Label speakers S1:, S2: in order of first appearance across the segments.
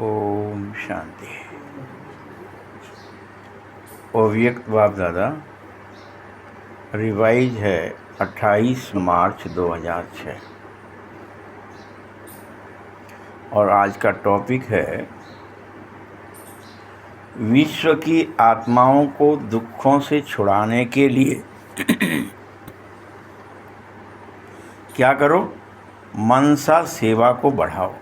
S1: ओम शांति। अव्यक्त बाप दादा रिवाइज है 28 मार्च 2006 और आज का टॉपिक है विश्व की आत्माओं को दुखों से छुड़ाने के लिए क्या करो? मनसा सेवा को बढ़ाओ,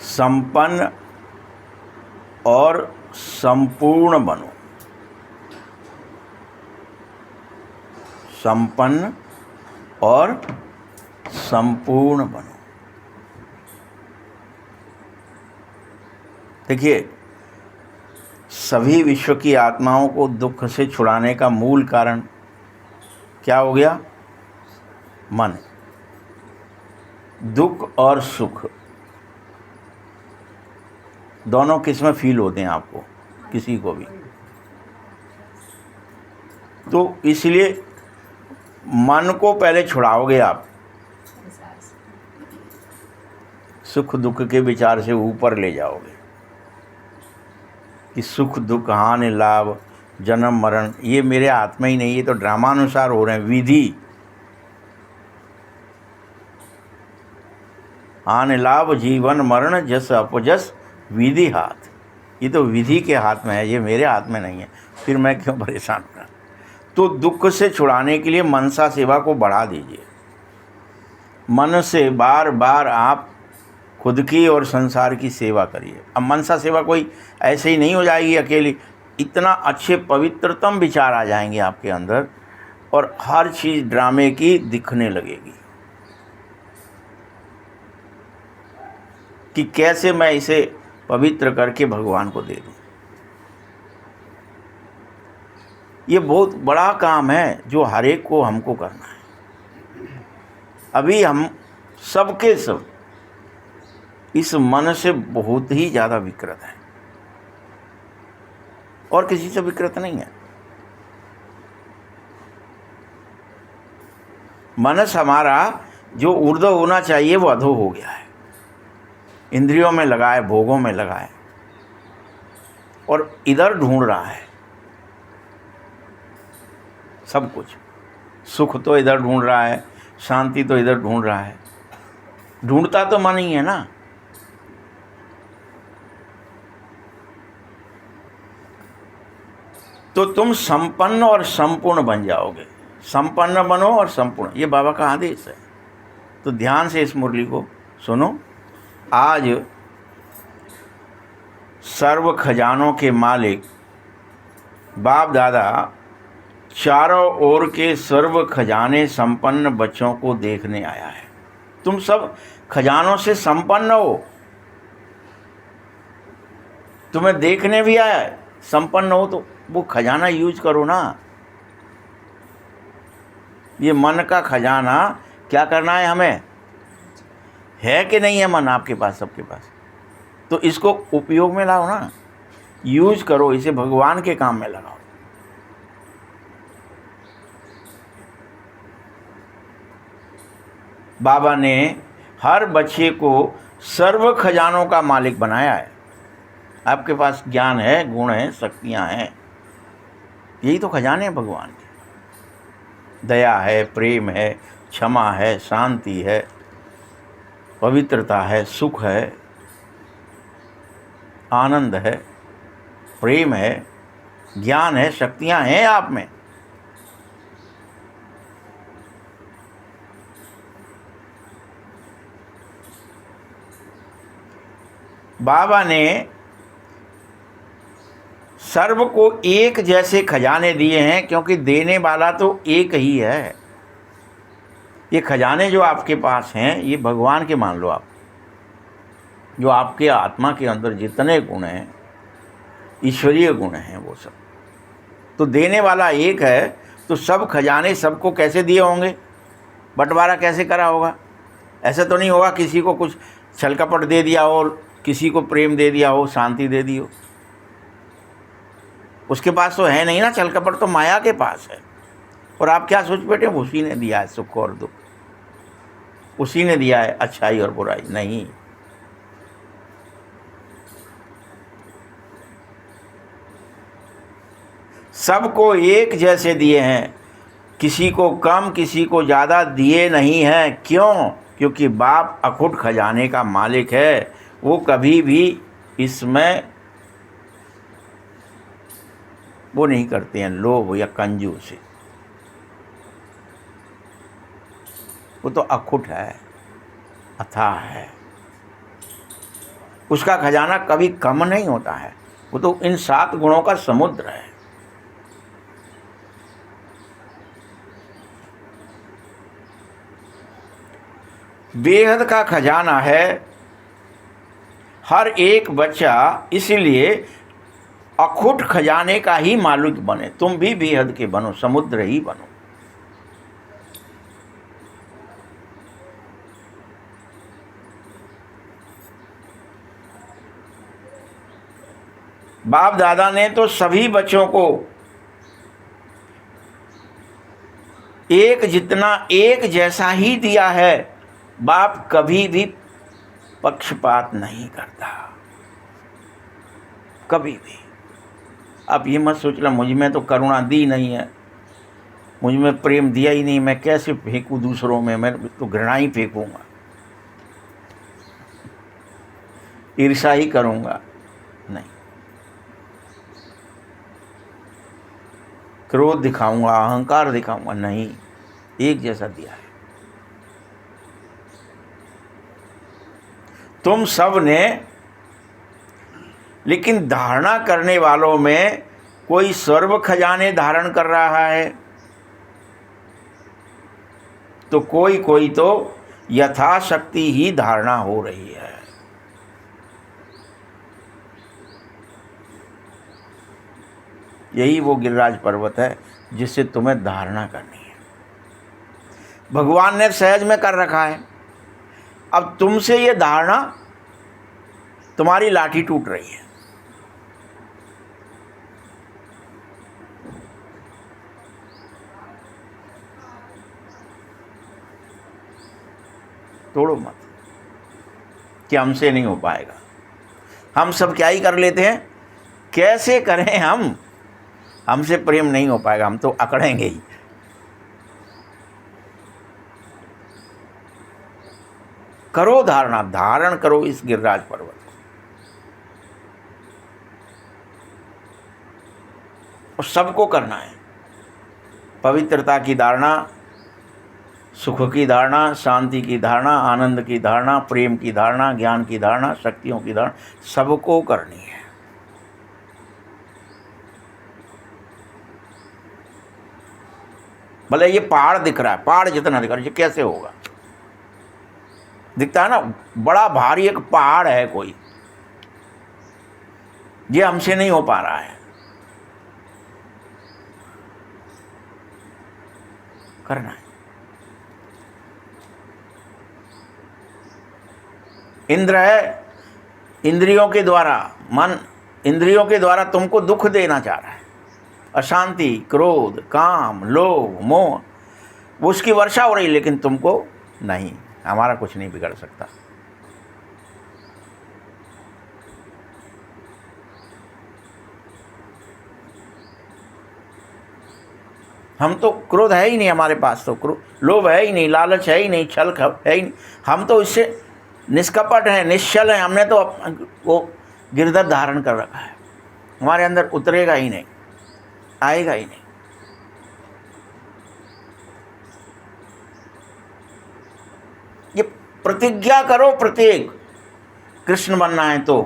S1: संपन्न और संपूर्ण बनो। संपन्न और संपूर्ण बनो। देखिए, सभी विश्व की आत्माओं को दुख से छुड़ाने का मूल कारण क्या हो गया? मन। दुख और सुख दोनों किस में फील होते हैं आपको, किसी को भी? तो इसलिए मन को पहले छुड़ाओगे आप, सुख दुख के विचार से ऊपर ले जाओगे कि सुख दुख हानि लाभ जन्म मरण ये मेरे हाथ में ही नहीं, ये तो ड्रामानुसार हो रहे हैं। विधि, हानि लाभ जीवन मरण जस अपजस विधि हाथ, ये तो विधि के हाथ में है, ये मेरे हाथ में नहीं है। फिर मैं क्यों परेशान करूं? तो दुख से छुड़ाने के लिए मनसा सेवा को बढ़ा दीजिए। मन से बार बार आप खुद की और संसार की सेवा करिए। अब मनसा सेवा कोई ऐसे ही नहीं हो जाएगी अकेली, इतना अच्छे पवित्रतम विचार आ जाएंगे आपके अंदर और हर चीज़ ड्रामे की दिखने लगेगी कि कैसे मैं इसे पवित्र करके भगवान को दे दूं। ये बहुत बड़ा काम है जो हर एक को हमको करना है। अभी हम सबके सब इस मन से बहुत ही ज़्यादा विकृत है और किसी से विकृत नहीं है। मनस हमारा जो ऊर्ध्व होना चाहिए वो अधो हो गया है, इंद्रियों में लगाए, भोगों में लगाए और इधर ढूंढ रहा है सब कुछ। सुख तो इधर ढूंढ रहा है, शांति तो इधर ढूंढ रहा है। ढूंढता तो मन ही है ना। तो तुम संपन्न और संपूर्ण बन जाओगे। संपन्न बनो और संपूर्ण, ये बाबा का आदेश है। तो ध्यान से इस मुरली को सुनो। आज सर्व खजानों के मालिक बाप दादा चारों ओर के सर्व खजाने संपन्न बच्चों को देखने आया है। तुम सब खजानों से संपन्न हो, तुम्हें देखने भी आया है। संपन्न हो तो वो खजाना यूज करो ना। ये मन का खजाना क्या करना है हमें? है कि नहीं है मन आपके पास, सबके पास? तो इसको उपयोग में लाओ ना, यूज करो, इसे भगवान के काम में लगाओ। बाबा ने हर बच्चे को सर्व खजानों का मालिक बनाया है। आपके पास ज्ञान है, गुण है, शक्तियां हैं, यही तो खजाने हैं भगवान के। दया है, प्रेम है, क्षमा है, शांति है, पवित्रता है, सुख है, आनंद है, प्रेम है, ज्ञान है, शक्तियां हैं आप में। बाबा ने सर्व को एक जैसे खजाने दिए हैं क्योंकि देने वाला तो एक ही है। ये खजाने जो आपके पास हैं ये भगवान के मान लो आप। जो आपके आत्मा के अंदर जितने गुण हैं, ईश्वरीय गुण हैं, वो सब तो देने वाला एक है। तो सब खजाने सबको कैसे दिए होंगे? बंटवारा कैसे करा होगा? ऐसा तो नहीं होगा किसी को कुछ छल कपट दे दिया हो, किसी को प्रेम दे दिया हो, शांति दे दी हो। उसके पास तो है नहीं ना, छल कपट तो माया के पास है। और आप क्या सोच बैठे? उसी ने दिया है सुख और दुख। उसी ने दिया है अच्छाई और बुराई, नहीं। सबको एक जैसे दिए हैं, किसी को कम किसी को ज़्यादा दिए नहीं हैं। क्यों? क्योंकि बाप अखुट खजाने का मालिक है, वो कभी भी इसमें वो नहीं करते हैं लोभ या कंजूसी। वो तो अखुट है, अथाह है, उसका खजाना कभी कम नहीं होता है। वो तो इन 7 गुणों का समुद्र है। बेहद का खजाना है हर एक बच्चा, इसलिए अखुट खजाने का ही मालिक बने। तुम भी बेहद के बनो, समुद्र ही बनो। बाप दादा ने तो सभी बच्चों को एक जितना एक जैसा ही दिया है। बाप कभी भी पक्षपात नहीं करता, कभी भी। आप ये मत सोचना मुझ में तो करुणा दी नहीं है, मुझ में प्रेम दिया ही नहीं, मैं कैसे फेंकूं दूसरों में, मैं तो घृणा ही फेंकूंगा, ईर्ष्या ही करूंगा। नहीं, क्रोध दिखाऊंगा, अहंकार दिखाऊंगा, नहीं, एक जैसा दिया है। तुम सब ने, लेकिन धारणा करने वालों में कोई सर्व खजाने धारण कर रहा है, तो कोई तो यथाशक्ति ही धारणा हो रही है। यही वो गिरिराज पर्वत है जिससे तुम्हें धारणा करनी है। भगवान ने सहज में कर रखा है। अब तुमसे ये धारणा, तुम्हारी लाठी टूट रही है। तोड़ो मत कि हमसे नहीं हो पाएगा। हम सब क्या ही कर लेते हैं, कैसे करें हम, हमसे प्रेम नहीं हो पाएगा, हम तो अकड़ेंगे ही। करो धारणा, धारण करो इस गिरिराज पर्वत को, और सबको करना है। पवित्रता की धारणा, सुख की धारणा, शांति की धारणा, आनंद की धारणा, प्रेम की धारणा, ज्ञान की धारणा, शक्तियों की धारणा, सबको करनी है। भले ये पहाड़ दिख रहा है, पहाड़ जितना दिख रहा है, ये कैसे होगा? दिखता है ना, बड़ा भारी एक पहाड़ है कोई, ये हमसे नहीं हो पा रहा है। करना है। इंद्र है, इंद्रियों के द्वारा, मन इंद्रियों के द्वारा तुमको दुख देना चाह रहा है। अशांति, क्रोध, काम, लोभ, मोह, वो उसकी वर्षा हो रही, लेकिन तुमको नहीं, हमारा कुछ नहीं बिगड़ सकता। हम तो, क्रोध है ही नहीं हमारे पास, तो लोभ है ही नहीं, लालच है ही नहीं, छल है ही नहीं। हम तो इससे निष्कपट हैं, निश्चल हैं। हमने तो वो गिरधर धारण कर रखा है, हमारे अंदर उतरेगा ही नहीं, आएगा ही नहीं। ये प्रतिज्ञा करो, प्रत्येक कृष्ण बनना है तो,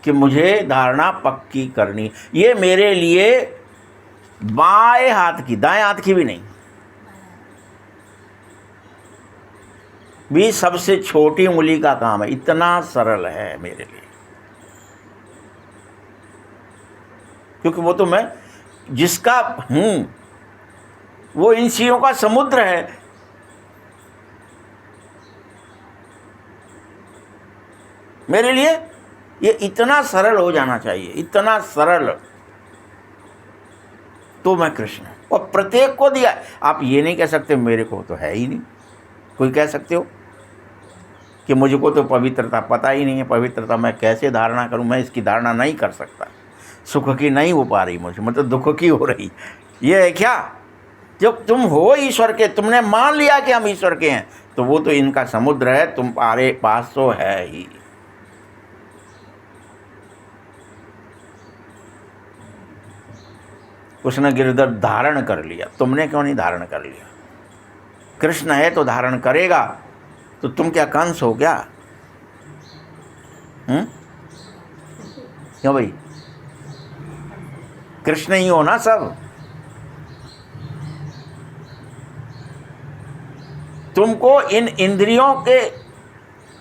S1: कि मुझे धारणा पक्की करनी। ये मेरे लिए बाएं हाथ की, दाएं हाथ की भी नहीं, भी सबसे छोटी उंगली का काम है। इतना सरल है मेरे लिए, क्योंकि वो तो मैं जिसका हूं, वो इन चीजों का समुद्र है। मेरे लिए ये इतना सरल हो जाना चाहिए, इतना सरल, तो मैं कृष्ण हूं। और प्रत्येक को दिया। आप ये नहीं कह सकते मेरे को तो है ही नहीं। कोई कह सकते हो कि मुझको तो पवित्रता पता ही नहीं है, पवित्रता मैं कैसे धारणा करूं? मैं इसकी धारणा नहीं कर सकता। सुख की नहीं हो पा रही मुझे, मतलब दुख की हो रही। ये है क्या? जब तुम हो ईश्वर के, तुमने मान लिया कि हम ईश्वर के हैं, तो वो तो इनका समुद्र है, तुम्हारे पास तो है ही। उसने गिरधर धारण कर लिया, तुमने क्यों नहीं धारण कर लिया? कृष्ण है तो धारण करेगा, तो तुम क्या कंस हो क्या? क्यों भाई? कृष्ण ही हो ना सब। तुमको इन इंद्रियों के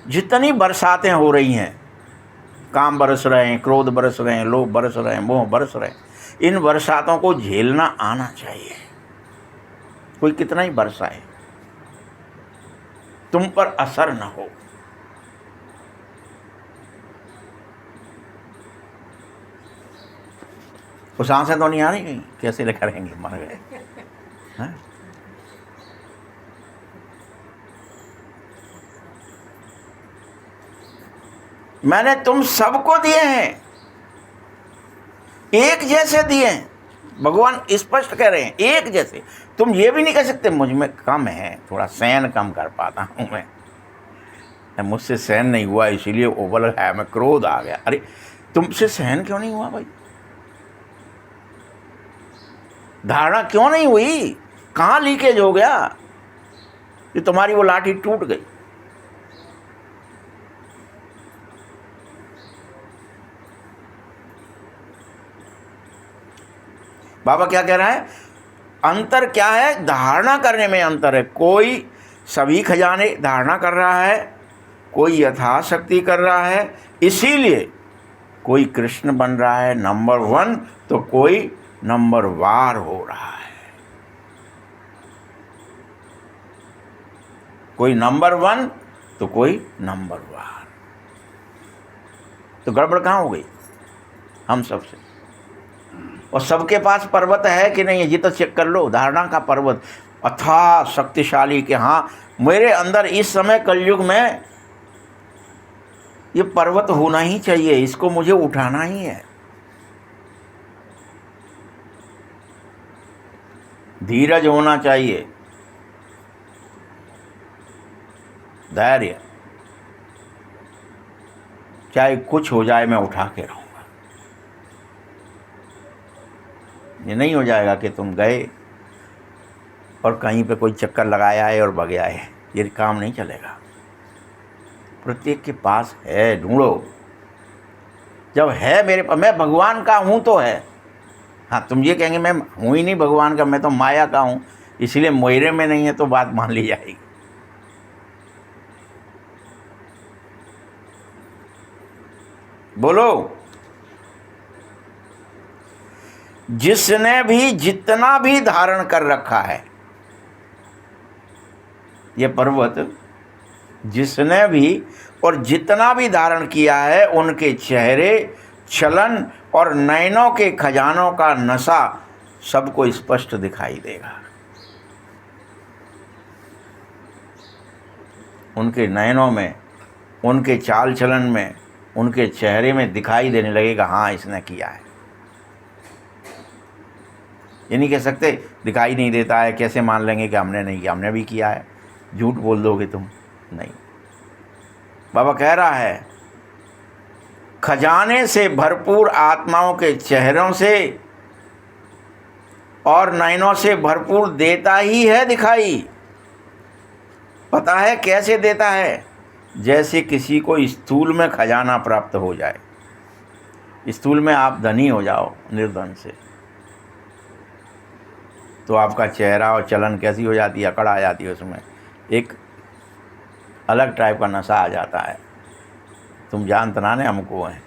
S1: जितनी बरसातें हो रही हैं, काम बरस रहे हैं, क्रोध बरस रहे हैं, लोभ बरस रहे हैं, मोह बरस रहे हैं, इन बरसातों को झेलना आना चाहिए। कोई कितना ही बरसाए, तुम पर असर न हो। वो सांसें तो नहीं आ रही कहीं? कैसे लेकर रहेंगे? मर गए हैं? मैंने तुम सबको दिए हैं, एक जैसे दिए हैं। भगवान स्पष्ट कह रहे हैं एक जैसे। तुम ये भी नहीं कह सकते मुझ में कम है, थोड़ा सहन कम कर पाता हूं मैं, मुझसे सहन नहीं हुआ इसीलिए ओवल है, मैं क्रोध आ गया। अरे तुमसे सहन क्यों नहीं हुआ भाई? धारणा क्यों नहीं हुई? कहां लीकेज हो गया कि तुम्हारी वो लाठी टूट गई? बाबा क्या कह रहा है? अंतर क्या है? धारणा करने में अंतर है। कोई सभी खजाने धारणा कर रहा है, कोई यथाशक्ति कर रहा है, इसीलिए कोई कृष्ण बन रहा है नंबर 1, तो कोई नंबर वार हो रहा है। कोई नंबर 1 तो कोई नंबर वार। तो गड़बड़ कहाँ हो गई हम सबसे? और सबके पास पर्वत है कि नहीं है? ये तो चेक कर लो। धारणा का पर्वत अथाह शक्तिशाली के, हाँ मेरे अंदर इस समय कलयुग में ये पर्वत होना ही चाहिए, इसको मुझे उठाना ही है। धीरज होना चाहिए, धैर्य, चाहे कुछ हो जाए मैं उठा के रहूंगा। ये नहीं हो जाएगा कि तुम गए और कहीं पे कोई चक्कर लगाया है और भग आए, ये काम नहीं चलेगा। प्रत्येक के पास है, ढूंढो। जब है मेरे पास, मैं भगवान का हूं तो है। हाँ तुम ये कहेंगे मैं हूं ही नहीं भगवान का, मैं तो माया का हूं, इसलिए मेरे में नहीं है, तो बात मान ली जाएगी। बोलो। जिसने भी जितना भी धारण कर रखा है ये पर्वत, जिसने भी और जितना भी धारण किया है, उनके चेहरे, चलन और नयनों के खजानों का नशा सबको स्पष्ट दिखाई देगा। उनके नयनों में, उनके चाल चलन में, उनके चेहरे में दिखाई देने लगेगा, हाँ इसने किया है। ये नहीं कह सकते दिखाई नहीं देता है, कैसे मान लेंगे कि हमने नहीं किया? हमने भी किया है। झूठ बोल दोगे तुम? नहीं। बाबा कह रहा है खजाने से भरपूर आत्माओं के चेहरों से और नयनों से भरपूर देता ही है दिखाई। पता है कैसे देता है? जैसे किसी को स्थूल में खजाना प्राप्त हो जाए। स्थूल में आप धनी हो जाओ निर्धन से, तो आपका चेहरा और चलन कैसी हो जाती है? अकड़ आ जाती है, उसमें एक अलग टाइप का नशा आ जाता है। तुम जानते ना हमको है।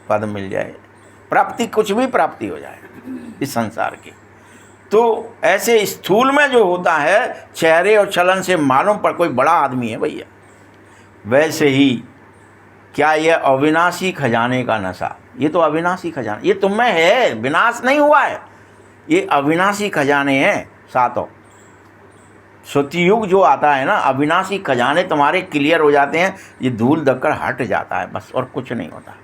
S1: पद मिल जाए, प्राप्ति, कुछ भी प्राप्ति हो जाए इस संसार की। तो ऐसे स्थूल में जो होता है, चेहरे और चलन से मालूम पर कोई बड़ा आदमी है भैया। वैसे ही क्या ये अविनाशी खजाने का नशा, ये तो अविनाशी खजाना, ये तुम में है, विनाश नहीं हुआ है, ये अविनाशी खजाने हैं सातों। सतयुग जो आता है ना, अविनाशी खजाने तुम्हारे क्लियर हो जाते हैं, ये धूल धक्कड़ हट जाता है बस, और कुछ नहीं होता।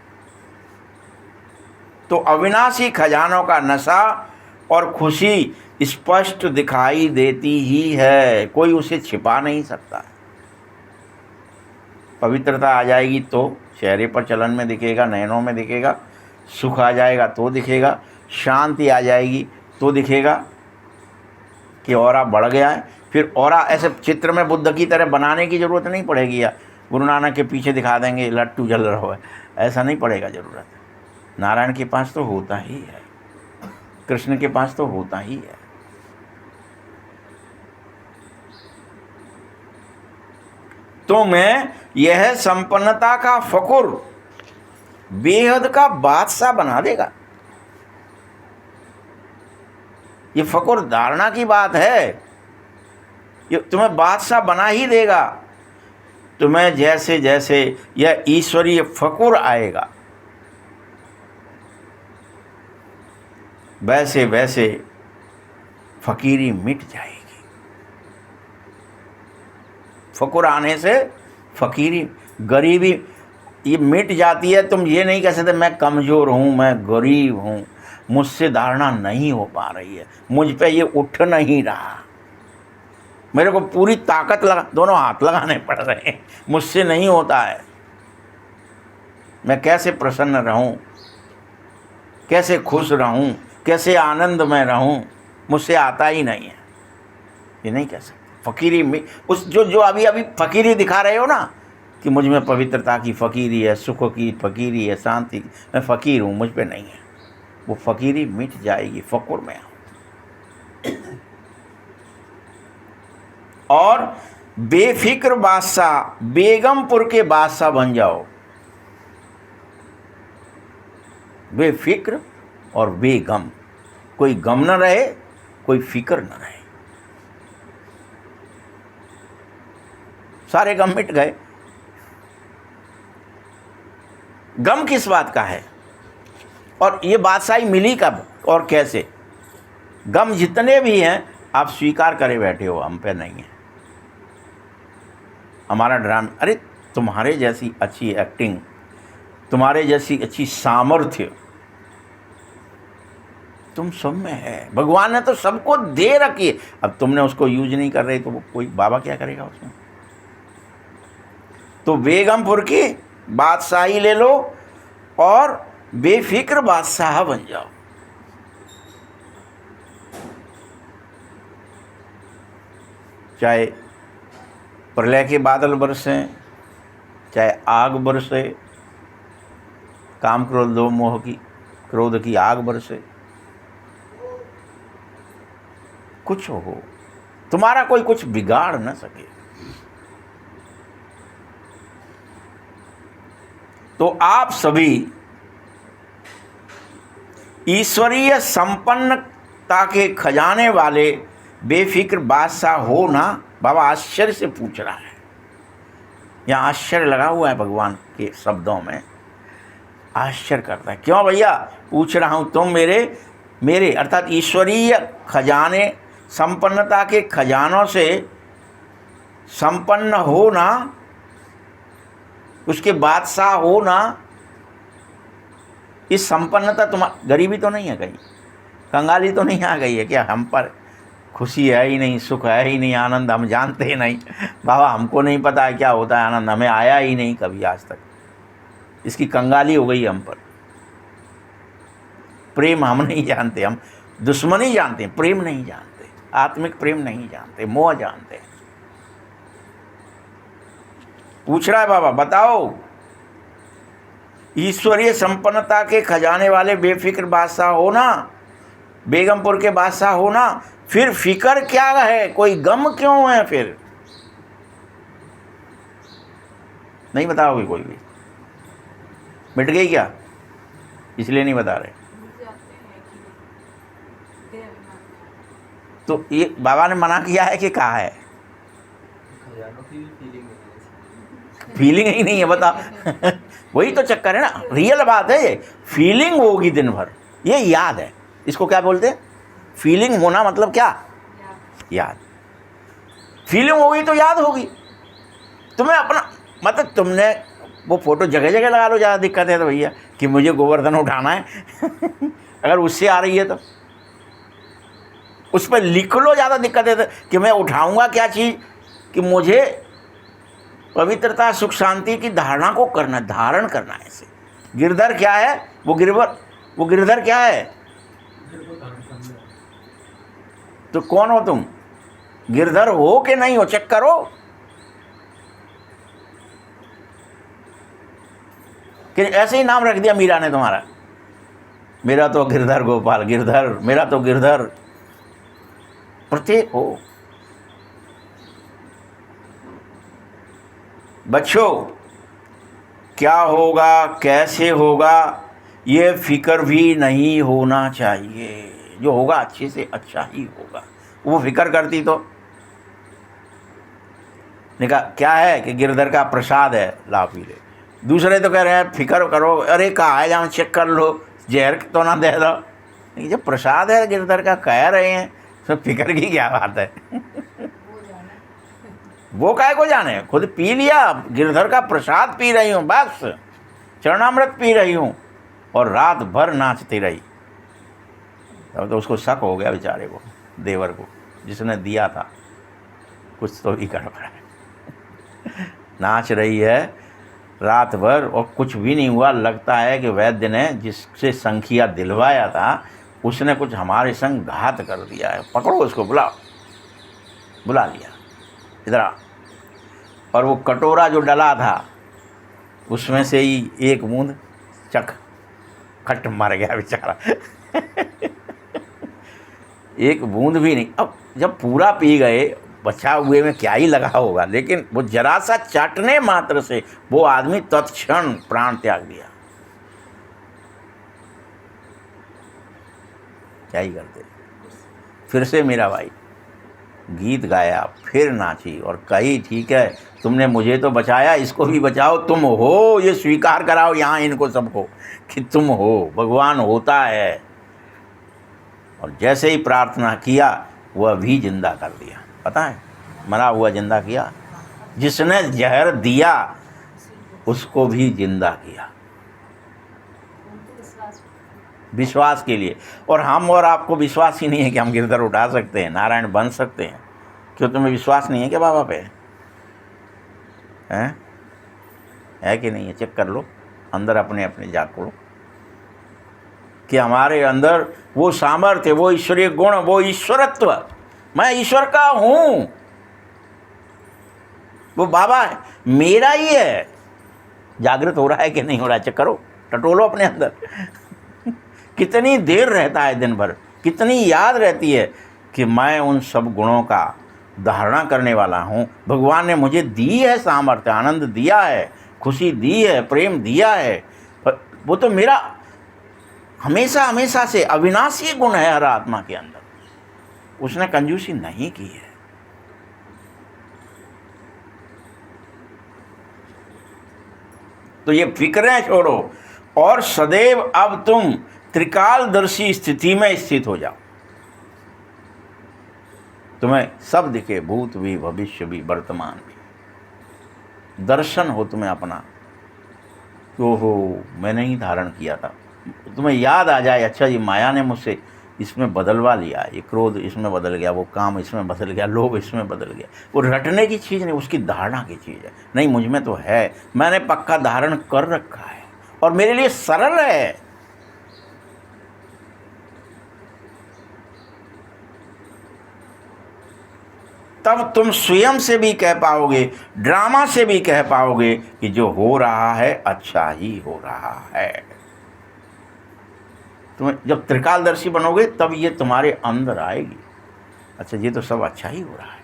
S1: तो अविनाशी खजानों का नशा और खुशी स्पष्ट दिखाई देती ही है, कोई उसे छिपा नहीं सकता। पवित्रता आ जाएगी तो चेहरे पर चलन में दिखेगा, नयनों में दिखेगा, सुख आ जाएगा तो दिखेगा, शांति आ जाएगी तो दिखेगा कि औरा बढ़ गया है। फिर औरा ऐसे चित्र में बुद्ध की तरह बनाने की ज़रूरत नहीं पड़ेगी, या गुरु नानक के पीछे दिखा देंगे लट्टू जल रहा है, ऐसा नहीं पड़ेगा ज़रूरत। नारायण के पास तो होता ही है, कृष्ण के पास तो होता ही है। तो मैं यह संपन्नता का फकुर बेहद का बादशाह बना देगा। ये फकुर धारणा की बात है, ये तुम्हें बादशाह बना ही देगा। तुम्हें जैसे जैसे यह ईश्वरीय फकुर आएगा, वैसे वैसे फकीरी मिट जाएगी। फकुर आने से फकीरी, गरीबी ये मिट जाती है। तुम ये नहीं कह सकते मैं कमज़ोर हूँ, मैं गरीब हूँ, मुझसे धारणा नहीं हो पा रही है, मुझ पे ये उठ नहीं रहा, मेरे को पूरी ताकत लगा, दोनों हाथ लगाने पड़ रहे हैं, मुझसे नहीं होता है, मैं कैसे प्रसन्न रहूं, कैसे खुश रहूं, कैसे आनंद में रहूं, मुझसे आता ही नहीं है, ये नहीं कह सकते। फ़कीरी में उस जो अभी अभी फ़कीरी दिखा रहे हो ना कि मुझ में पवित्रता की फ़कीरी है, सुख की फ़कीरी है, शांति की, मैं फ़कीर हूँ, मुझ पे नहीं है, वो फ़कीरी मिट जाएगी, फ़कुर में आओ। और बेफिक्र बादशाह, बेगमपुर के बादशाह बन जाओ। बेफिक्र और बेगम, कोई गम न रहे, कोई फिक्र न रहे, सारे गम मिट गए। गम किस बात का है और ये बादशाही मिली कब और कैसे? गम जितने भी हैं आप स्वीकार करे बैठे हो, हम पे नहीं है, हमारा ड्रामा। अरे तुम्हारे जैसी अच्छी एक्टिंग, तुम्हारे जैसी अच्छी सामर्थ्य तुम सब में है, भगवान ने तो सबको दे रखी है, अब तुमने उसको यूज नहीं कर रहे तो वो कोई बाबा क्या करेगा उसमें? तो बेगमपुर की बादशाही ले लो और बेफिक्र बादशाह बन जाओ। चाहे प्रलय के बादल बरसें, चाहे आग बरसे, काम क्रोध दो मोह की, क्रोध की आग बरसे, कुछ हो, तुम्हारा कोई कुछ बिगाड़ न सके। तो आप सभी ईश्वरीय संपन्नता के खजाने वाले बेफिक्र बादशाह हो ना। बाबा आश्चर्य से पूछ रहा है, यहाँ आश्चर्य लगा हुआ है भगवान के शब्दों में, आश्चर्य करता है। क्यों भैया पूछ रहा हूँ? तुम मेरे अर्थात ईश्वरीय खजाने, संपन्नता के खजानों से संपन्न हो ना, उसके बादशाह हो ना। इस संपन्नता तुम्हारी, गरीबी तो नहीं है कहीं, कंगाली तो नहीं आ गई है क्या? हम पर खुशी है ही नहीं, सुख है ही नहीं, आनंद हम जानते ही नहीं। बाबा हमको नहीं पता है क्या होता है आनंद, हमें आया ही नहीं कभी आज तक, इसकी कंगाली हो गई हम पर। प्रेम हम नहीं जानते, हम दुश्मनी जानते हैं, प्रेम नहीं जानते, आत्मिक प्रेम नहीं जानते, मोह जानते हैं। पूछ रहा है बाबा, बताओ ईश्वरीय संपन्नता के खजाने वाले बेफिक्र बादशाह हो ना, बेगमपुर के बादशाह हो ना, फिर फिक्र क्या है, कोई गम क्यों है? फिर नहीं बताओगे कोई भी? मिट गई क्या? इसलिए नहीं बता रहे। तो ये बाबा ने मना किया है कि कहा है? फीलिंग ही नहीं है, बता। वही तो चक्कर है ना, रियल बात है ये। फीलिंग होगी दिन भर, ये याद है, इसको क्या बोलते हैं? फीलिंग होना मतलब क्या? याद। फीलिंग होगी तो याद होगी। तुम्हें अपना मतलब तुमने वो फोटो जगह जगह लगा लो, ज़्यादा दिक्कत है तो भैया कि मुझे गोवर्धन उठाना है अगर उससे आ रही है तो उस पर लिख लो, ज़्यादा दिक्कत है तो कि मैं उठाऊंगा क्या चीज़, कि मुझे पवित्रता सुख शांति की धारणा को करना, धारण करना है इसे। गिरधर क्या है? वो गिरधर क्या है? तो कौन हो तुम? गिरधर हो कि नहीं हो, चेक करो। कि ऐसे ही नाम रख दिया मीरा ने तुम्हारा, मेरा तो गिरधर गोपाल, गिरधर, मेरा तो गिरधर। प्रत्येक हो। बच्चों, क्या होगा कैसे होगा ये फिक्र भी नहीं होना चाहिए। जो होगा अच्छे से अच्छा ही होगा। वो फिक्र करती तो निका क्या है कि गिरधर का प्रसाद है, ला पी ले। दूसरे तो कह रहे हैं फिक्र करो, अरे कहा है जहाँ चेक कर लो, जहर तो ना दे दो। जो प्रसाद है गिरधर का कह रहे हैं, तो फिक्र की क्या बात है वो काहे को जाने, खुद पी लिया, गिरधर का प्रसाद पी रही हूँ, बस चरणामृत पी रही हूँ, और रात भर नाचती रही। तब तो उसको शक हो गया बेचारे को, देवर को, जिसने दिया था कुछ तो भी गड़बड़ है नाच रही है रात भर और कुछ भी नहीं हुआ। लगता है कि वैद्य ने जिससे संखिया दिलवाया था उसने कुछ हमारे संग घात कर दिया है, पकड़ो उसको, बुला लिया इधर आ। और वो कटोरा जो डला था उसमें से ही एक बूंद चख, खट मर गया बेचारा एक बूंद भी नहीं। अब जब पूरा पी गए, बचा हुए में क्या ही लगा होगा, लेकिन वो जरा सा चाटने मात्र से वो आदमी तत्क्षण प्राण त्याग दिया। क्या ही करते। फिर से मेरा भाई गीत गाया, फिर नाची और कही ठीक है तुमने मुझे तो बचाया, इसको भी बचाओ, तुम हो, ये स्वीकार कराओ यहाँ इनको सबको कि तुम हो, भगवान होता है। और जैसे ही प्रार्थना किया वह भी जिंदा कर दिया। पता है, मरा हुआ जिंदा किया, जिसने जहर दिया उसको भी जिंदा किया, विश्वास के लिए। और हम और आपको विश्वास ही नहीं है कि हम गिरधर उठा सकते हैं, नारायण बन सकते हैं। क्यों, तुम्हें विश्वास नहीं है क्या बाबा पे? है कि नहीं है? चेक कर लो अंदर अपने अपने जाको कि हमारे अंदर वो सामर्थ्य, वो ईश्वरीय गुण, वो ईश्वरत्व, मैं ईश्वर का हूँ, वो बाबा मेरा ही है। जागृत हो रहा है कि नहीं हो रहा है? चेक करो, टटोलो अपने अंदर कितनी देर रहता है दिन भर, कितनी याद रहती है कि मैं उन सब गुणों का धारणा करने वाला हूँ। भगवान ने मुझे दी है सामर्थ्य, आनंद दिया है, खुशी दी है, प्रेम दिया है, पर वो तो मेरा हमेशा हमेशा से अविनाशी गुण है हर आत्मा के अंदर, उसने कंजूसी नहीं की है। तो ये फिक्रें छोड़ो और सदैव अब तुम त्रिकालदर्शी स्थिति में स्थित हो जाओ। तुम्हें सब दिखे, भूत भी, भविष्य भी, वर्तमान भी। दर्शन हो तुम्हें अपना, तो हो मैंने ही धारण किया था। तुम्हें याद आ जाए, अच्छा ये माया ने मुझसे इसमें बदलवा लिया, ये क्रोध इसमें बदल गया, वो काम इसमें बदल गया, लोभ इसमें बदल गया। वो रटने की चीज़ नहीं, उसकी धारणा की चीज़ है। नहीं, मुझ में तो है, मैंने पक्का धारण कर रखा है और मेरे लिए सरल है। तब तुम स्वयं से भी कह पाओगे, ड्रामा से भी कह पाओगे कि जो हो रहा है अच्छा ही हो रहा है। तुम जब त्रिकालदर्शी बनोगे तब ये तुम्हारे अंदर आएगी, अच्छा ये तो सब अच्छा ही हो रहा है,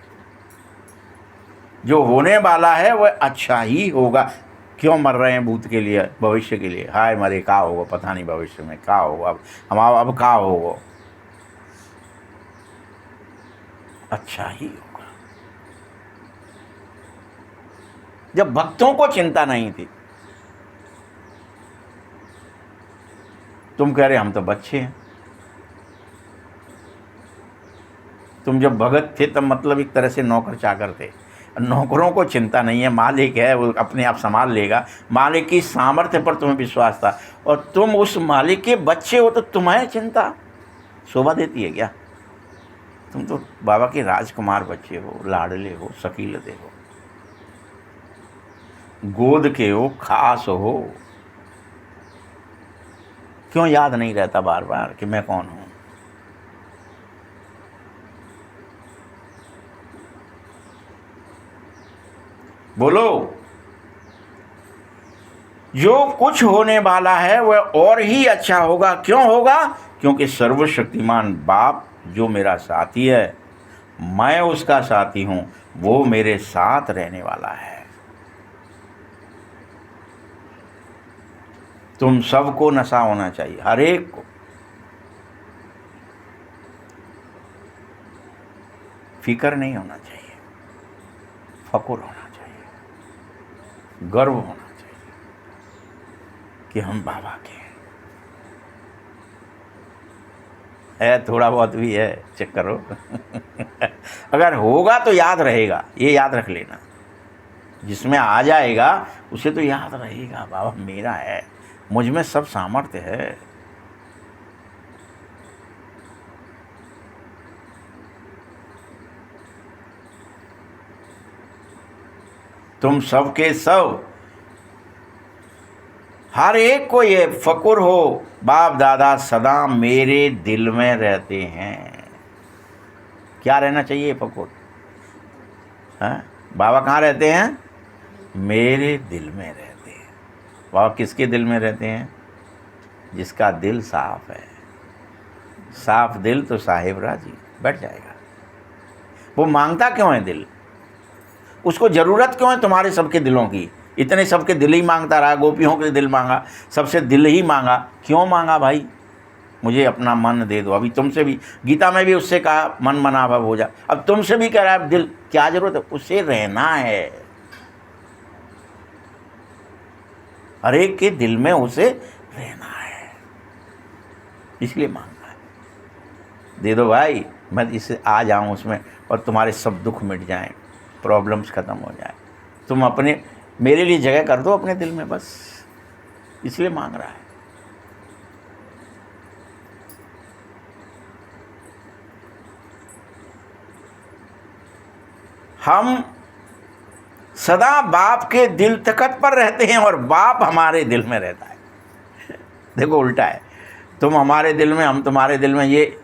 S1: जो होने वाला है वह अच्छा ही होगा। क्यों मर रहे हैं भूत के लिए, भविष्य के लिए? हाय मरे, का होगा पता नहीं, भविष्य में का होगा, अब का होगा, अच्छा ही होगा। जब भक्तों को चिंता नहीं थी, तुम कह रहे हम तो बच्चे हैं। तुम जब भगत थे तब मतलब एक तरह से नौकर चाकर थे। नौकरों को चिंता नहीं है, मालिक है, वो अपने आप संभाल लेगा। मालिक की सामर्थ्य पर तुम्हें विश्वास था, और तुम उस मालिक के बच्चे हो, तो तुम्हें चिंता शोभा देती है क्या? तुम तो बाबा के राजकुमार बच्चे हो, लाडले हो, शकीलते हो, गोद के हो, खास हो। क्यों याद नहीं रहता बार बार कि मैं कौन हूं? बोलो। जो कुछ होने वाला है वह और ही अच्छा होगा। क्यों होगा? क्योंकि सर्वशक्तिमान बाप जो मेरा साथी है, मैं उसका साथी हूं, वो मेरे साथ रहने वाला है। तुम सबको नशा होना चाहिए, हर एक को। फिक्र नहीं होना चाहिए, फकुर होना चाहिए, गर्व होना चाहिए कि हम बाबा के हैं। थोड़ा बहुत भी है, चेक करो। अगर होगा तो याद रहेगा, ये याद रख लेना। जिसमें आ जाएगा उसे तो याद रहेगा, बाबा मेरा है, मुझ में सब सामर्थ्य है। तुम सबके सब, हर एक को ये फकुर हो, बाप दादा सदा मेरे दिल में रहते हैं। क्या रहना चाहिए फकुर? हाँ, बाबा कहाँ रहते हैं? मेरे दिल में रहते हैं। बाबा किसके दिल में रहते हैं? जिसका दिल साफ है। साफ दिल तो साहिब राजी, बैठ जाएगा। वो मांगता क्यों है दिल? उसको जरूरत क्यों है तुम्हारे सबके दिलों की? इतने सबके दिल ही मांगता रहा, गोपियों के दिल मांगा, सबसे दिल ही मांगा। क्यों मांगा भाई? मुझे अपना मन दे दो। अभी तुमसे भी, गीता में भी उससे कहा मन मना भव हो जा। अब तुमसे भी कह रहा है दिल, क्या जरूरत है? उसे रहना है, हर एक के दिल में उसे रहना है, इसलिए मांगा है। दे दो भाई, मैं इससे आ जाऊं उसमें, और तुम्हारे सब दुख मिट जाएं, प्रॉब्लम्स खत्म हो जाए। तुम अपने, मेरे लिए जगह कर दो अपने दिल में, बस इसलिए मांग रहा है। हम सदा बाप के दिल तखत पर रहते हैं और बाप हमारे दिल में रहता है। देखो उल्टा है, तुम हमारे दिल में, हम तुम्हारे दिल में। ये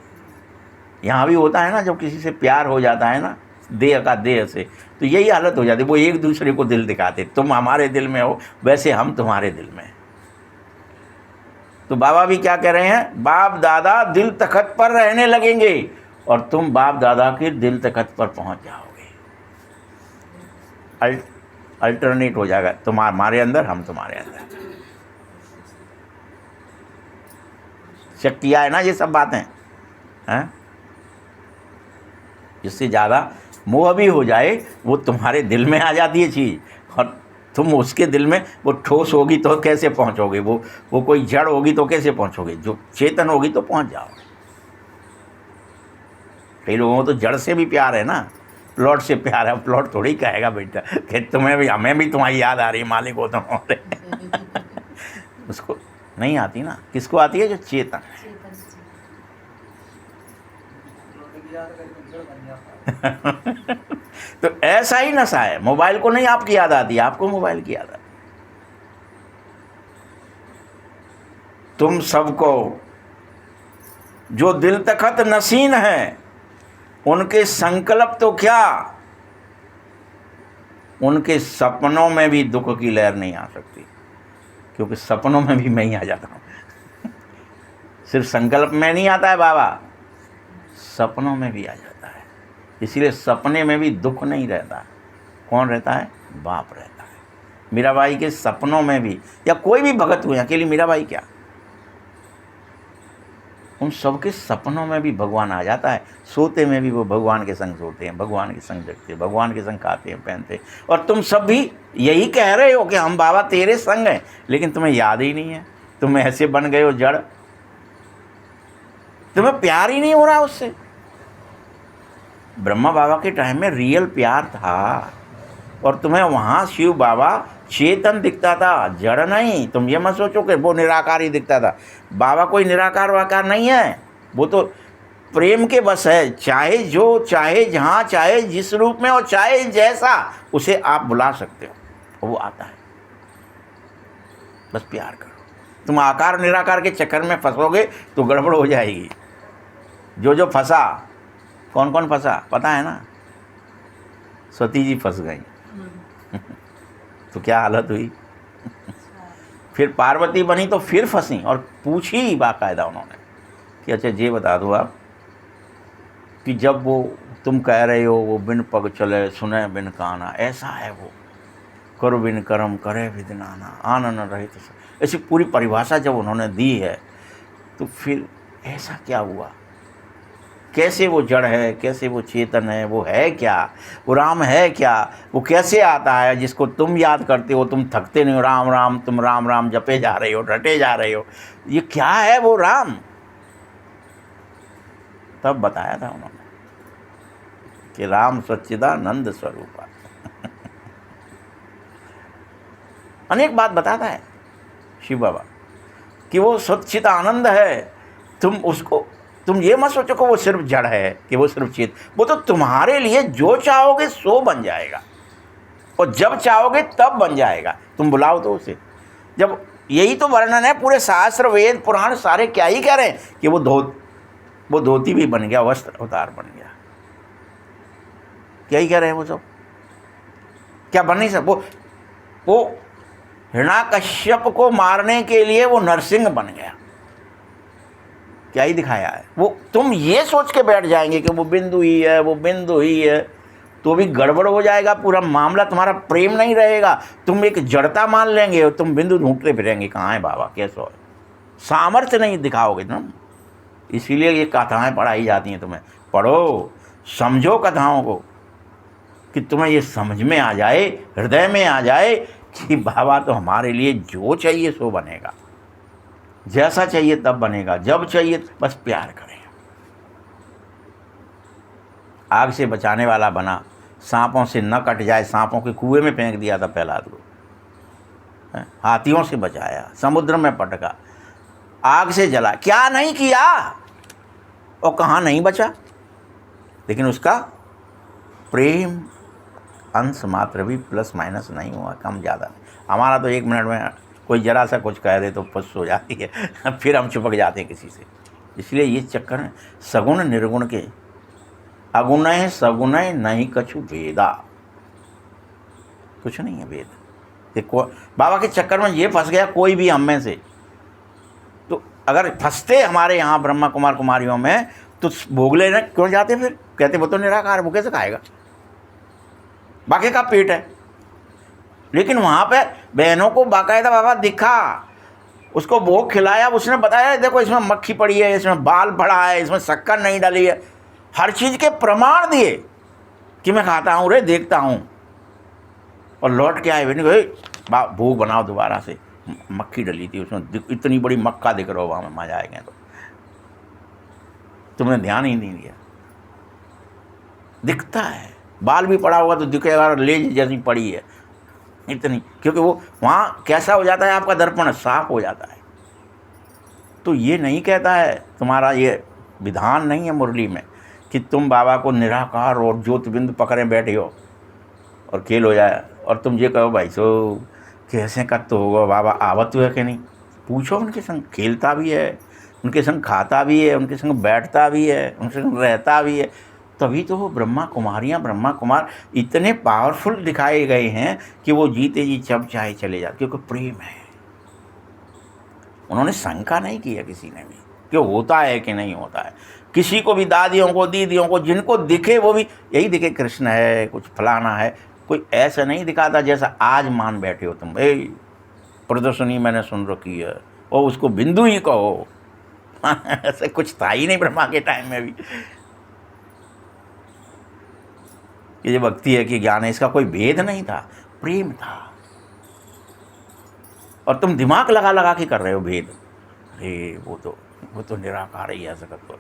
S1: यहाँ भी होता है ना, जब किसी से प्यार हो जाता है ना, देह का देह से, तो यही हालत हो जाती है। वो एक दूसरे को दिल दिखाते, तुम हमारे दिल में हो, वैसे हम तुम्हारे दिल में। तो बाबा भी क्या कह रहे हैं? बाप दादा दिल तखत पर रहने लगेंगे और तुम बाप दादा के दिल तखत पर पहुंच जाओगे। अल्टरनेट हो जाएगा, तुम हमारे अंदर, हम तुम्हारे अंदर। चेक किया है ना ये सब बातें? हैं? इससे ज़्यादा मोह भी हो जाए, वो तुम्हारे दिल में आ जाती है चीज़, और तुम उसके दिल में, वो ठोस होगी तो कैसे पहुंचोगे? वो कोई जड़ होगी तो कैसे पहुंचोगे? जो चेतन होगी तो पहुंच जाओगे। कई लोगों को तो जड़ से भी प्यार है ना, प्लॉट से प्यार है। प्लॉट थोड़ी कहेगा बेटा कि तुम्हें भी, हमें भी तुम्हारी याद आ रही है, मालिक हो तुम। उसको नहीं आती ना। किसको आती है? जो चेतन है। तो ऐसा ही नशा है। मोबाइल को नहीं आपकी याद आती, आपको मोबाइल की याद आती। तुम सबको जो दिल तखत नसीन है, उनके संकल्प तो क्या, उनके सपनों में भी दुख की लहर नहीं आ सकती, क्योंकि सपनों में भी मैं ही आ जाता हूँ। सिर्फ संकल्प में नहीं आता है बाबा, सपनों में भी आ जाता है। इसलिए सपने में भी दुख नहीं रहता। कौन रहता है? बाप रहता है। मीराबाई के सपनों में भी, या कोई भी भगत हुए, अकेली मीराबाई क्या, उन सबके सपनों में भी भगवान आ जाता है। सोते में भी वो भगवान के संग सोते हैं, भगवान के संग जगते हैं, भगवान के संग खाते हैं, पहनते हैं। और तुम सब भी यही कह रहे हो कि हम बाबा तेरे संग हैं, लेकिन तुम्हें याद ही नहीं है। तुम ऐसे बन गए हो जड़ तुम्हें प्यार ही नहीं हो रहा उससे। ब्रह्मा बाबा के टाइम में रियल प्यार था, और तुम्हें वहाँ शिव बाबा चेतन दिखता था, जड़ नहीं। तुम ये मत सोचो कि वो निराकार ही दिखता था। बाबा कोई निराकार वाकार नहीं है, वो तो प्रेम के बस है। चाहे जो चाहे जहाँ चाहे जिस रूप में और चाहे जैसा उसे आप बुला सकते हो, वो आता है। बस प्यार करो। तुम आकार निराकार के चक्कर में फंसोगे तो गड़बड़ हो जाएगी। जो जो फंसा, कौन कौन फंसा पता है ना? सती जी फंस गई तो क्या हालत हुई। फिर पार्वती बनी तो फिर फंसी, और पूछी बाकायदा उन्होंने कि अच्छा ये बता दो आप कि जब वो तुम कह रहे हो वो बिन पग चले सुने बिन काना, ऐसा है वो, करो बिन कर्म करे बिन नाना, आनन रहित, ऐसी पूरी परिभाषा जब उन्होंने दी है, तो फिर ऐसा क्या हुआ? कैसे वो जड़ है, कैसे वो चेतन है, वो है क्या, वो राम है क्या, वो कैसे आता है जिसको तुम याद करते हो, तुम थकते नहीं हो, राम राम, तुम राम राम जपे जा रहे हो, रटे जा रहे हो, ये क्या है वो राम? तब बताया था उन्होंने कि राम सच्चिदानंद स्वरूपा। अनेक बात बताता है शिव बाबा कि वो सच्चिदानंद है। तुम उसको, तुम ये मत सोचो कि वो सिर्फ जड़ है, कि वो सिर्फ चेत, वो तो तुम्हारे लिए जो चाहोगे सो बन जाएगा, और जब चाहोगे तब बन जाएगा। तुम बुलाओ तो उसे। जब यही तो वर्णन है पूरे शास्त्र वेद पुराण सारे, क्या ही कह रहे हैं कि वो धोती भी बन गया, वस्त्र अवतार बन गया। क्या ही कह रहे हैं वो सब, क्या बन नहीं सब। वो हिरण्याकश्यप को मारने के लिए वो नरसिंह बन गया। क्या ही दिखाया है वो। तुम ये सोच के बैठ जाएंगे कि वो बिंदु ही है, वो बिंदु ही है, तो भी गड़बड़ हो जाएगा पूरा मामला। तुम्हारा प्रेम नहीं रहेगा, तुम एक जड़ता मान लेंगे और तुम बिंदु ढूंढते फिरेंगे कहाँ है बाबा, कैसे हो। सामर्थ्य नहीं दिखाओगे तुम। इसीलिए ये कथाएं पढ़ाई जाती हैं। तुम्हें पढ़ो, समझो कथाओं को, कि तुम्हें ये समझ में आ जाए, हृदय में आ जाए कि बाबा तो हमारे लिए जो चाहिए सो बनेगा, जैसा चाहिए तब बनेगा, जब चाहिए बस प्यार करें। आग से बचाने वाला बना, सांपों से न कट जाए, सांपों के कुएं में फेंक दिया था प्रहलाद को, हाथियों से बचाया, समुद्र में पटका, आग से जला, क्या नहीं किया और कहाँ नहीं बचा। लेकिन उसका प्रेम अंश मात्र भी प्लस माइनस नहीं हुआ, कम ज़्यादा। हमारा तो 1 मिनट में कोई जरा सा कुछ कह दे तो फुस हो जाती है, फिर हम चिपक जाते हैं किसी से। इसलिए ये चक्कर है सगुण निर्गुण के, अगुणय सगुणय नहीं कछु भेदा, कुछ नहीं है भेद। देखो बाबा के चक्कर में ये फंस गया कोई भी हम में से, तो अगर फंसते हमारे यहाँ ब्रह्मा कुमार कुमारियों में तो भोग लेने क्यों जाते? फिर कहते वो तो निराकार, वो कैसे खाएगा, बाकी का पेट है। लेकिन वहाँ पे बहनों को बाकायदा बाबा दिखा, उसको भोग खिलाया, उसने बताया देखो इसमें मक्खी पड़ी है, इसमें बाल पड़ा है, इसमें शक्कर नहीं डाली है, हर चीज़ के प्रमाण दिए कि मैं खाता हूँ रे, देखता हूँ। और लौट के आए, भाई भोग बनाओ दोबारा से, मक्खी डली थी उसमें, इतनी बड़ी मक्का दिख रहा हो, वहाँ में मजा आएगा। तो तुमने ध्यान ही नहीं दिया। दिखता है, बाल भी पड़ा होगा तो दिखेगा, लेज जैसी पड़ी है इतनी, क्योंकि वो वहाँ कैसा हो जाता है, आपका दर्पण साफ हो जाता है। तो ये नहीं कहता है, तुम्हारा ये विधान नहीं है मुरली में कि तुम बाबा को निराकार और ज्योतिबिंदु पकड़े बैठे हो और खेल हो जाए, और तुम ये कहो भाई सो कैसे का तो होगा बाबा, आवत है कि नहीं। पूछो उनके संग, खेलता भी है, उनके संग खाता भी है, उनके संग बैठता भी है, उनके संग रहता भी है। तभी तो वो ब्रह्मा कुमारियाँ, ब्रह्मा कुमार इतने पावरफुल दिखाए गए हैं कि वो जीते जी जब चाहे चले जाते, क्योंकि प्रेम है। उन्होंने शंका नहीं किया किसी ने भी कि होता है कि नहीं होता है। किसी को भी, दादियों को, दीदियों को, जिनको दिखे वो भी यही दिखे कृष्ण है, कुछ फलाना है। कोई ऐसा नहीं दिखाता जैसा आज मान बैठे हो तुम। प्रदर्शनी मैंने सुन रखी है और उसको बिंदु ही कहो। ऐसा कुछ था ही नहीं ब्रह्मा के टाइम में भी। ये भक्ति है कि ज्ञान है, इसका कोई भेद नहीं था, प्रेम था। और तुम दिमाग लगा लगा के कर रहे हो भेद। अरे वो तो वो तो निराकार ही है जगत को।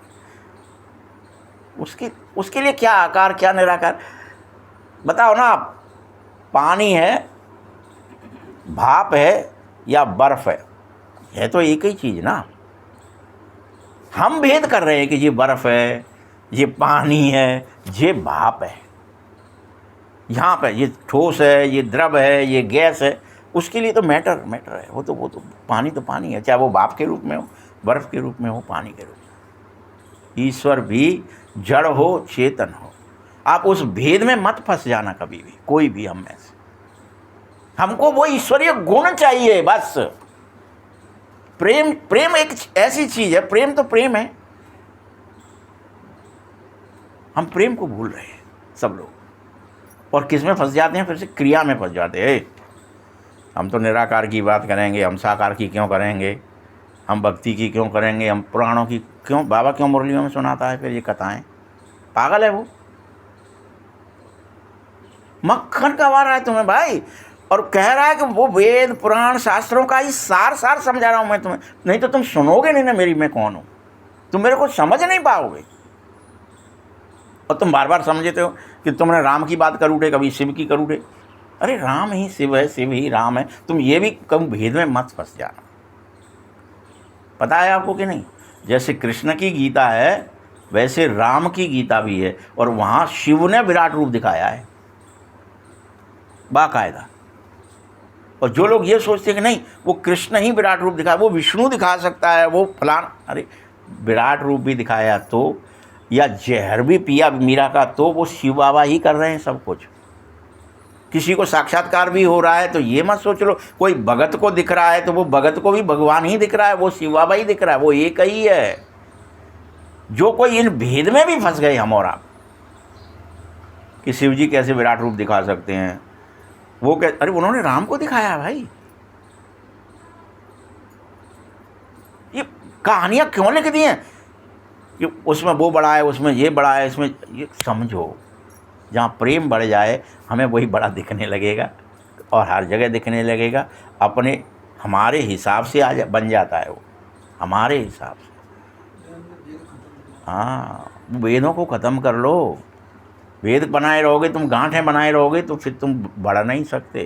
S1: उसके लिए क्या आकार क्या निराकार, बताओ ना आप। पानी है, भाप है या बर्फ है तो एक ही चीज़ ना। हम भेद कर रहे हैं कि ये बर्फ है, ये पानी है, ये भाप है, यहाँ पे ये ठोस है, ये द्रव है, ये गैस है। उसके लिए तो मैटर है। वो तो पानी तो पानी है, चाहे वो भाप के रूप में हो, बर्फ के रूप में हो, पानी के रूप में। ईश्वर भी जड़ हो चेतन हो। आप उस भेद में मत फंस जाना कभी भी, कोई भी हम में से। हमको वो ईश्वरीय गुण चाहिए बस। प्रेम एक ऐसी चीज है, प्रेम तो प्रेम है। हम प्रेम को भूल रहे हैं सब लोग, और किस में फंस जाते हैं, फिर से क्रिया में फंस जाते हैं। हम तो निराकार की बात करेंगे, हम साकार की क्यों करेंगे, हम भक्ति की क्यों करेंगे, हम पुराणों की क्यों, बाबा क्यों मुरलियों में सुनाता है फिर ये कथाएं। पागल है वो। मक्खन कमा रहा है तुम्हें भाई, और कह रहा है कि वो वेद पुराण शास्त्रों का ही सार समझा रहा हूं मैं तुम्हें। नहीं तो तुम सुनोगे नहीं ना मेरी मैं कौन हूं, तुम मेरे को समझ नहीं पाओगे। और तुम बार बार समझते हो कि तुमने राम की बात कर उठे, कभी शिव की कर उठे। अरे राम ही शिव है, शिव ही राम है। तुम ये भी कम भेद में मत फंस जाना। पता है आपको कि नहीं, जैसे कृष्ण की गीता है वैसे राम की गीता भी है, और वहां शिव ने विराट रूप दिखाया है बाकायदा। और जो लोग ये सोचते हैं कि नहीं वो कृष्ण ही विराट रूप दिखाया, वो विष्णु दिखा सकता है, वो फलान, अरे विराट रूप भी दिखाया तो, या जहर भी पिया मीरा का तो वो शिव बाबा ही कर रहे हैं सब कुछ। किसी को साक्षात्कार भी हो रहा है तो ये मत सोच लो कोई भगत को दिख रहा है तो वो भगत को भी भगवान ही दिख रहा है, वो शिव बाबा ही दिख रहा है, वो एक ही है। जो कोई इन भेद में भी फंस गए हम और आप कि शिव जी कैसे विराट रूप दिखा सकते हैं, वो क्या, अरे उन्होंने राम को दिखाया भाई। ये कहानियां क्यों लिख दी हैं कि उसमें वो बड़ा है, उसमें ये बड़ा है, इसमें ये समझो। जहाँ प्रेम बढ़ जाए हमें वही बड़ा दिखने लगेगा और हर जगह दिखने लगेगा। अपने हमारे हिसाब से आज बन जाता है वो, हमारे हिसाब से। हाँ, वेदों को ख़त्म कर लो। वेद बनाए रहोगे तुम, गांठें बनाए रहोगे तो फिर तुम बढ़ नहीं सकते।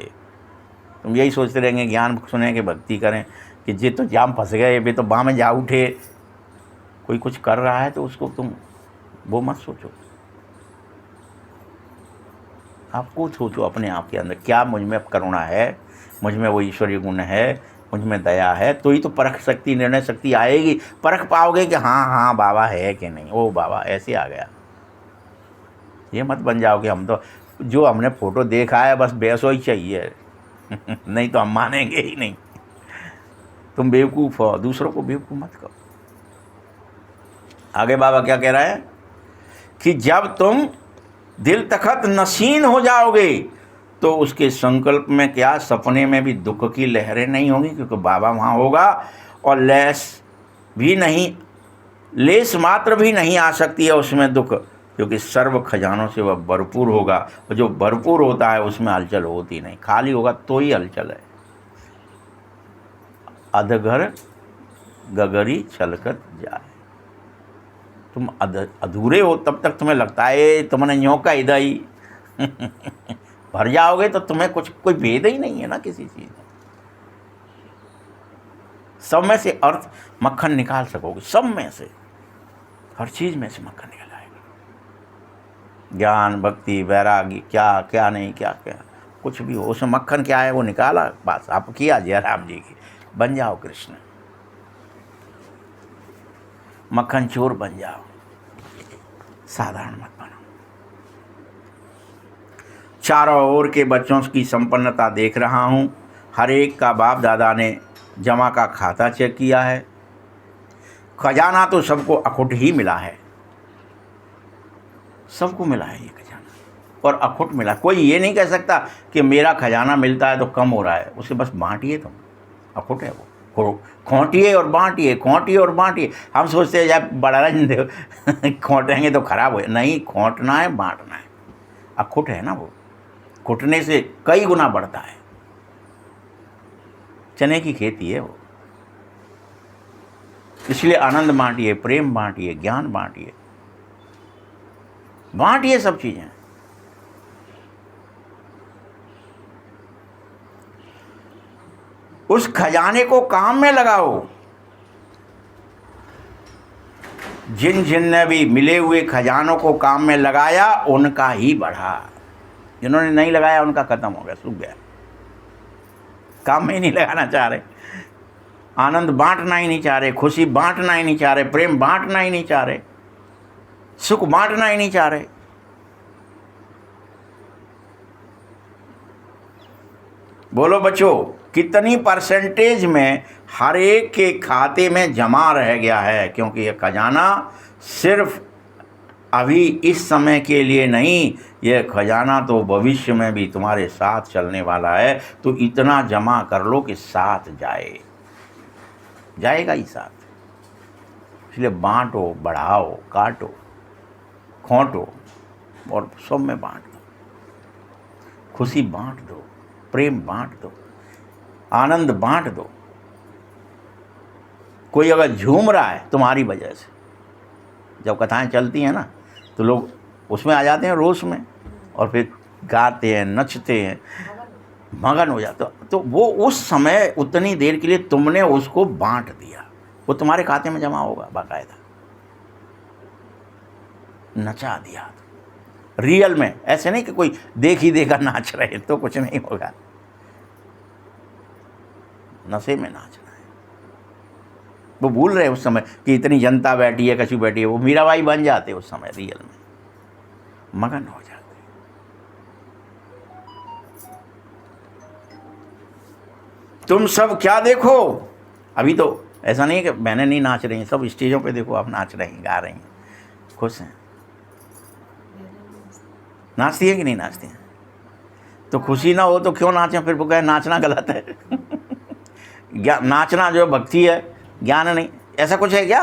S1: तुम यही सोचते रहेंगे ज्ञान सुने कि भक्ति करें कि जे तो जाम फंस गए, वे तो बाँ में जा उठे। कोई कुछ कर रहा है तो उसको तुम वो मत सोचो, आपको सोचो अपने आप के अंदर क्या मुझ में करुणा है, मुझ में वो ईश्वरीय गुण है, मुझ में दया है, तो ही तो परख शक्ति, निर्णय शक्ति आएगी। परख पाओगे कि हाँ बाबा है कि नहीं, ओ बाबा ऐसे आ गया। ये मत बन जाओ कि हम तो जो हमने फोटो देखा है बस वैसा ही चाहिए नहीं तो हम मानेंगे ही नहीं। तुम बेवकूफ़ हो, दूसरों को बेवकूफ़ मत करो। आगे बाबा क्या कह रहा है कि जब तुम दिल तखत नशीन हो जाओगे तो उसके संकल्प में क्या सपने में भी दुख की लहरें नहीं होंगी, क्योंकि बाबा वहाँ होगा। और लेस मात्र भी नहीं आ सकती है उसमें दुख, क्योंकि सर्व खजानों से वह भरपूर होगा। और जो भरपूर होता है उसमें हलचल होती नहीं, खाली होगा तो ही हलचल है। अधगर गगरी छलकत जाए। तुम अधूरे हो तब तक तुम्हें लगता है तुमने न्योका इधर ही भर जाओगे तो तुम्हें कोई भेद ही नहीं है ना किसी चीज़ में। सब में से अर्थ मक्खन निकाल सकोगे, सब में से, हर चीज़ में से मक्खन निकल आएगा। ज्ञान भक्ति वैरागी क्या क्या नहीं, क्या क्या कुछ भी हो उसमें मक्खन क्या है वो निकाला, बस आप किया जयराम जी की, बन जाओ कृष्ण, मक्खन चोर बन जाओ, साधारण मत बनो। चारों ओर के बच्चों की संपन्नता देख रहा हूँ, हर एक का बाप दादा ने जमा का खाता चेक किया है। खजाना तो सबको अखुट ही मिला है, सबको मिला है ये खजाना, और अखुट मिला। कोई ये नहीं कह सकता कि मेरा खजाना मिलता है तो कम हो रहा है, उसे बस बांटिए तुम, अखुट है वो, खोंटिए और बांटिए, खोंटिए और बांटिए। हम सोचते हैं जब बढ़ा खोंटेंगे तो खराब हो, नहीं, खोंटना है, बांटना है। अखुट है ना वो, घुटने से कई गुना बढ़ता है। चने की खेती है वो, इसलिए आनंद बांटिए, प्रेम बांटिए, ज्ञान बांटिए, बांटिए सब चीज़ें। उस खजाने को काम में लगाओ। जिन जिन ने भी मिले हुए खजानों को काम में लगाया उनका ही बढ़ा, जिन्होंने नहीं लगाया उनका खत्म हो गया, सूख गया, काम में ही नहीं लगाना चाह रहे, आनंद बांटना ही नहीं चाह रहे, खुशी बांटना ही नहीं चाह रहे, प्रेम बांटना ही नहीं चाह रहे, सुख बांटना ही नहीं चाह रहे। बोलो बच्चों, कितनी परसेंटेज में हर एक के खाते में जमा रह गया है? क्योंकि यह खजाना सिर्फ अभी इस समय के लिए नहीं, यह खजाना तो भविष्य में भी तुम्हारे साथ चलने वाला है। तो इतना जमा कर लो कि साथ जाएगा ही साथ। इसलिए बांटो, बढ़ाओ, काटो, खोंटो और सब में बांट दो। खुशी बांट दो, प्रेम बांट दो, आनंद बांट दो। कोई अगर झूम रहा है तुम्हारी वजह से, जब कथाएं चलती हैं ना तो लोग उसमें आ जाते हैं रोष में, और फिर गाते हैं, नचते हैं, मगन हो जाते। तो वो उस समय उतनी देर के लिए तुमने उसको बांट दिया, वो तुम्हारे खाते में जमा होगा बाकायदा। नचा दिया रियल में, ऐसे नहीं कि कोई देख ही देगा नाच रहे तो कुछ नहीं होगा। नशे में नाचना है। वो भूल रहे उस समय कि इतनी जनता बैठी है, कछु बैठी है, वो मीराबाई बन जाते उस समय, रियल में मगन हो जाते। तुम सब क्या देखो, अभी तो ऐसा नहीं कि बहनें नहीं नाच रही हैं, सब स्टेजों पे देखो आप नाच रही हैं, गा रही हैं, खुश हैं। नाचती है कि नहीं नाचती हैं? तो खुशी ना हो तो क्यों नाचें? फिर वो कहे नाचना गलत है। नाचना जो भक्ति है, ज्ञान नहीं, ऐसा कुछ है क्या?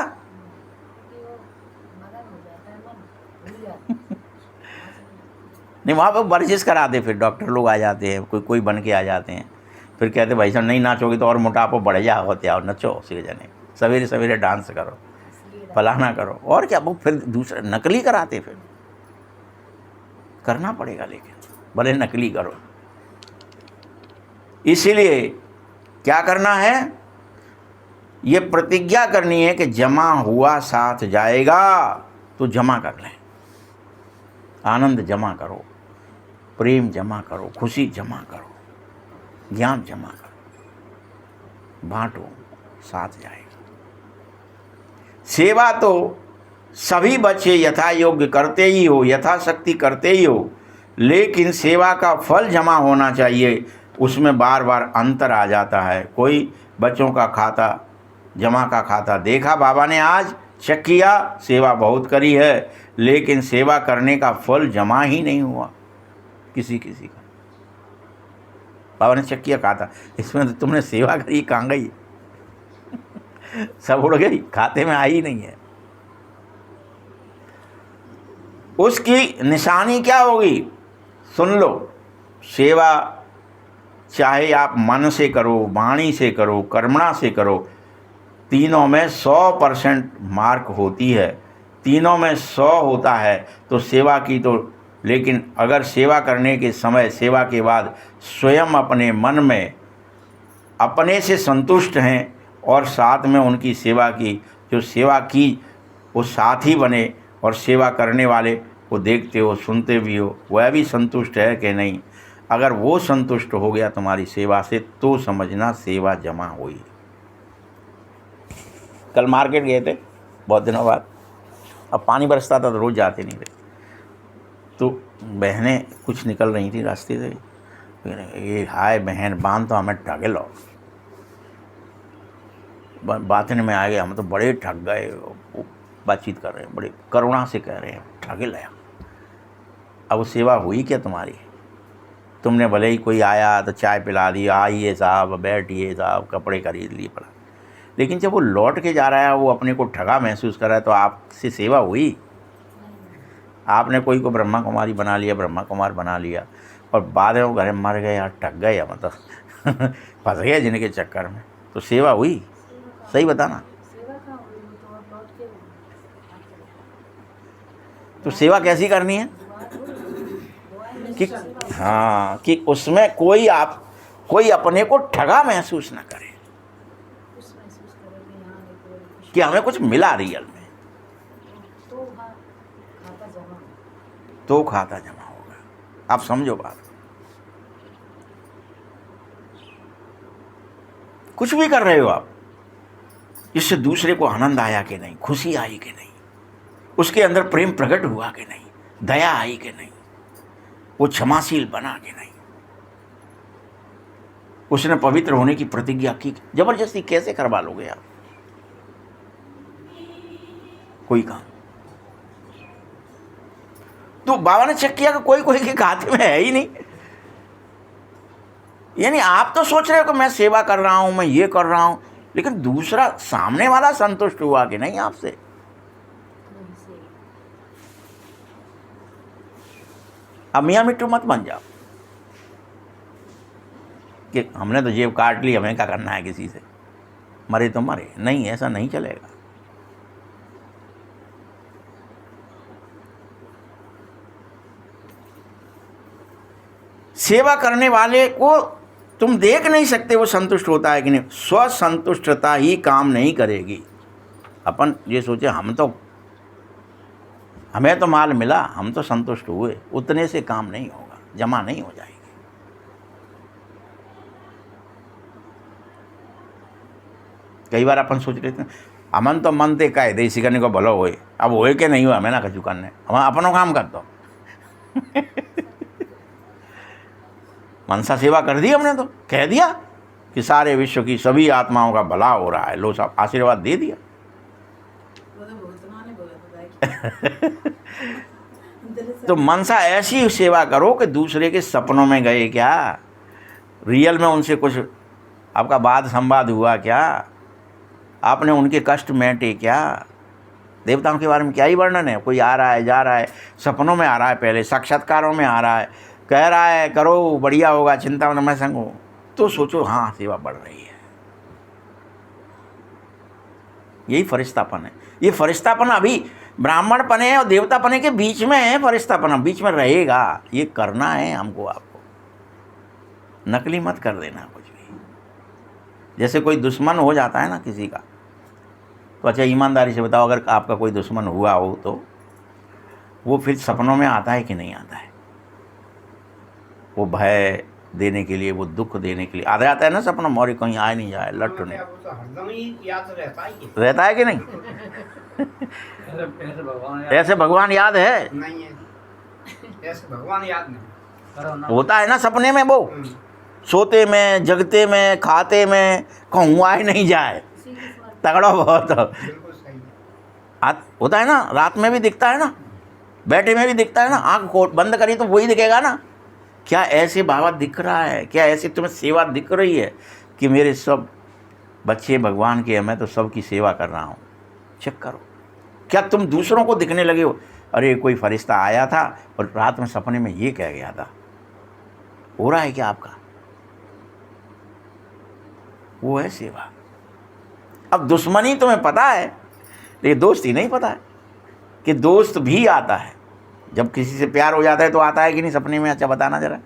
S1: नहीं, वहाँ पर वर्जिश कराते, फिर डॉक्टर लोग आ जाते हैं, कोई बन के आ जाते हैं, फिर कहते भाई साहब नहीं नाचोगे तो और मोटापा बढ़ जा, होते आओ नचो उसी जने, सवेरे सवेरे डांस करो, फलाना करो, और क्या। वो फिर दूसरे नकली कराते, फिर करना पड़ेगा, लेकिन भले नकली करो। इसीलिए क्या करना है? ये प्रतिज्ञा करनी है कि जमा हुआ साथ जाएगा, तो जमा कर लें। आनंद जमा करो, प्रेम जमा करो, खुशी जमा करो, ज्ञान जमा करो, बांटो, साथ जाएगा। सेवा तो सभी बच्चे यथा योग्य करते ही हो, यथाशक्ति करते ही हो, लेकिन सेवा का फल जमा होना चाहिए, उसमें बार बार अंतर आ जाता है। कोई बच्चों का खाता, जमा का खाता देखा बाबा ने, आज चेक किया, सेवा बहुत करी है, लेकिन सेवा करने का फल जमा ही नहीं हुआ किसी का। बाबा ने चेक किया खाता, इसमें तो तुमने सेवा करी, कहाँ गई? सब उड़ गई, खाते में आई ही नहीं है। उसकी निशानी क्या होगी? सुन लो, सेवा चाहे आप मन से करो, वाणी से करो, कर्मणा से करो, तीनों में 100% मार्क होती है, तीनों में 100 होता है तो सेवा की तो। लेकिन अगर सेवा करने के समय, सेवा के बाद स्वयं अपने मन में अपने से संतुष्ट हैं और साथ में उनकी सेवा की, जो सेवा की वो साथी बने, और सेवा करने वाले को देखते हो, सुनते भी हो, वह भी संतुष्ट है कि नहीं, अगर वो संतुष्ट हो गया तुम्हारी सेवा से, तो समझना सेवा जमा हुई। कल मार्केट गए थे बहुत दिनों बाद, अब पानी बरसता था तो रोज़ जाते नहीं थे, तो बहनें कुछ निकल रही थी रास्ते से, ये हाय बहन बांध तो हमें ठगे लो, बातने में आ गए, हम तो बड़े ठग गए। बातचीत कर रहे हैं, बड़े करुणा से कह रहे हैं ठगे लिया। अब वो सेवा हुई क्या तुम्हारी? तुमने भले ही कोई आया तो चाय पिला दी, आइए साहब, बैठिए साहब, कपड़े खरीद लिए, पड़ा, लेकिन जब वो लौट के जा रहा है, वो अपने को ठगा महसूस कर रहा है, तो आपसे सेवा हुई? आपने कोई को ब्रह्मा कुमारी बना लिया, ब्रह्मा कुमार बना लिया, और बाद में वो घर मर गए यार, ठग गए, मतलब फंस गए जिनके चक्कर में, तो सेवा हुई? सही बताना। तो सेवा कैसी करनी है कि हाँ, कि उसमें कोई अपने को ठगा महसूस ना करे कि हमें कुछ मिला रियल में, तो खाता जमा होगा। आप समझो बात। कुछ भी कर रहे हो आप, इससे दूसरे को आनंद आया कि नहीं, खुशी आई कि नहीं, उसके अंदर प्रेम प्रकट हुआ कि नहीं, दया आई कि नहीं, वो क्षमाशील बना कि नहीं, उसने पवित्र होने की प्रतिज्ञा की। जबरदस्ती कैसे करवा लोगे आप कोई काम? तो बाबा ने चेक किया कि कोई के खाते में है ही नहीं। यानी आप तो सोच रहे हो कि मैं सेवा कर रहा हूं, मैं ये कर रहा हूं, लेकिन दूसरा सामने वाला संतुष्ट हुआ कि नहीं आपसे? अब मियाँ मिट्टू मत बन जाओ कि हमने तो जेब काट ली, हमें क्या करना है किसी से, मरे तो मरे। नहीं, ऐसा नहीं चलेगा। सेवा करने वाले को तुम देख नहीं सकते वो संतुष्ट होता है कि नहीं। स्वसंतुष्टता ही काम नहीं करेगी। अपन ये सोचे हमें तो माल मिला, हम तो संतुष्ट हुए, उतने से काम नहीं होगा, जमा नहीं हो जाएगी। कई बार अपन सोच रहे थे अमन तो मन ते कह दे, इसी करने को भलो होए, अब होए के नहीं हुआ, हमें ना कचू करने, हम अपनों काम कर दो। मनसा सेवा कर दी हमने, तो कह दिया कि सारे विश्व की सभी आत्माओं का भला हो रहा है, लो सब आशीर्वाद दे दिया। तो मनसा ऐसी सेवा करो कि दूसरे के सपनों में गए क्या, रियल में उनसे कुछ आपका वाद संवाद हुआ क्या, आपने उनके कष्ट मेटे क्या। देवताओं के बारे में क्या ही वर्णन है, कोई आ रहा है जा रहा है, सपनों में आ रहा है, पहले साक्षात्कारों में आ रहा है, कह रहा है करो बढ़िया होगा, चिंता में मैं संग हूँ, तो सोचो हाँ सेवा बढ़ रही है। यही फरिश्तापन है। ये फरिश्तापन अभी ब्राह्मणपने और देवतापने के बीच में है, फरिश्तापन बीच में रहेगा। ये करना है हमको, आपको नकली मत कर देना कुछ भी। जैसे कोई दुश्मन हो जाता है ना किसी का, तो अच्छा ईमानदारी से बताओ, अगर आपका कोई दुश्मन हुआ हो तो वो फिर सपनों में आता है कि नहीं आता है? वो भय देने के लिए, वो दुख देने के लिए आ जाता है ना सपना, मोरी कहीं आए नहीं जाए, लट नहीं रहता है कि नहीं? ऐसे भगवान याद है? नहीं है, ऐसे भगवान याद नहीं होता है ना सपने में, वो सोते में, जगते में, खाते में, कहूँ आए नहीं जाए, तगड़ा बहुत होता है ना। रात में भी दिखता है ना, बैठे में भी दिखता है ना, आँख बंद करी तो वही दिखेगा ना। क्या ऐसे बाबा दिख रहा है? क्या ऐसे तुम्हें सेवा दिख रही है कि मेरे सब बच्चे भगवान के हैं, मैं तो सबकी सेवा कर रहा हूँ? चेक करो। क्या तुम दूसरों को दिखने लगे हो, अरे कोई फरिश्ता आया था और रात में सपने में ये कह गया था? हो रहा है क्या आपका? वो है सेवा। अब दुश्मनी तुम्हें पता है, लेकिन दोस्ती नहीं पता है कि दोस्त भी आता है। जब किसी से प्यार हो जाता है तो आता है कि नहीं सपने में? अच्छा बताना जरा।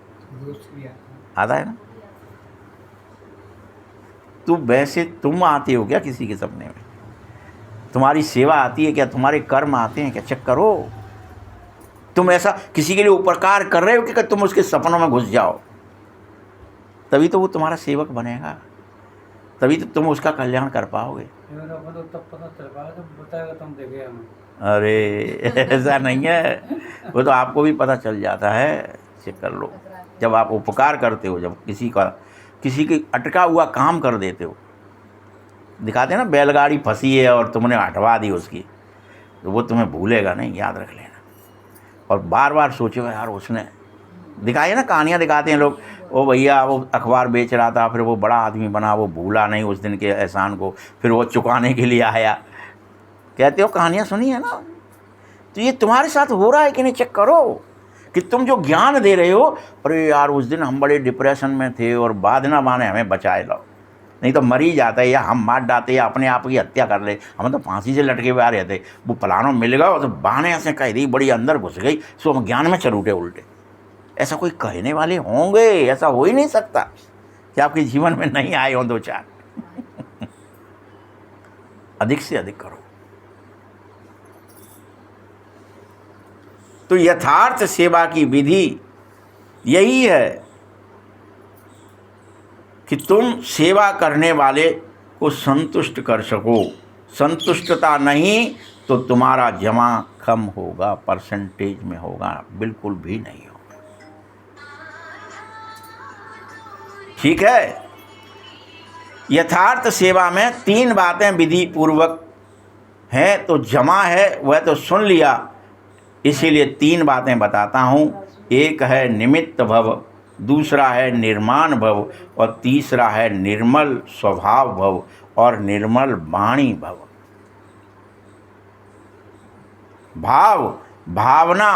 S1: आता है ना। तो वैसे तुम आते हो क्या किसी के सपने में? तुम्हारी सेवा आती है क्या? तुम्हारे कर्म आते हैं क्या? चेक करो। तुम ऐसा किसी के लिए उपकार कर रहे हो कि तुम उसके सपनों में घुस जाओ, तभी तो वो तुम्हारा सेवक बनेगा, तभी तो तुम उसका कल्याण कर पाओगे। अरे ऐसा नहीं है, वो तो आपको भी पता चल जाता है। चेक कर लो। जब आप उपकार करते हो, जब किसी की अटका हुआ काम कर देते हो, दिखाते हैं ना बैलगाड़ी फंसी है और तुमने हटवा दी उसकी, तो वो तुम्हें भूलेगा नहीं, याद रख लेना। और बार बार सोचो यार, उसने दिखाई ना, कहानियाँ दिखाते हैं लोग, ओ भैया वो अखबार बेच रहा था, फिर वो बड़ा आदमी बना, वो भूला नहीं उस दिन के एहसान को, फिर वो चुकाने के लिए आया। कहते हो कहानियाँ सुनी है ना। तो ये तुम्हारे साथ हो रहा है कि नहीं? चेक करो कि तुम जो ज्ञान दे रहे हो, अरे यार उस दिन हम बड़े डिप्रेशन में थे और बाद ना माने हमें बचाए लो, नहीं तो मर ही जाता है, या हम मार डालते या अपने आप की हत्या कर ले। हम तो फांसी से लटके हुए आ रहे थे, वो फलानों मिल गया तो बहाने ऐसे कह दी, बड़ी अंदर घुस गई, सो हम ज्ञान में चल उठे उल्टे। ऐसा कोई कहने वाले होंगे? ऐसा हो ही नहीं सकता कि आपके जीवन में नहीं आए हों 2-4। अधिक से अधिक करो। तो यथार्थ सेवा की विधि यही है कि तुम सेवा करने वाले को संतुष्ट कर सको। संतुष्टता नहीं तो तुम्हारा जमा कम होगा, परसेंटेज में होगा, बिल्कुल भी नहीं होगा। ठीक है। यथार्थ सेवा में 3 बातें विधि पूर्वक हैं। तो जमा है वह तो सुन लिया, इसीलिए 3 बातें बताता हूँ। एक है निमित्त भव, दूसरा है निर्माण भव, और तीसरा है निर्मल स्वभाव भव और निर्मल वाणी भव। भाव, भावना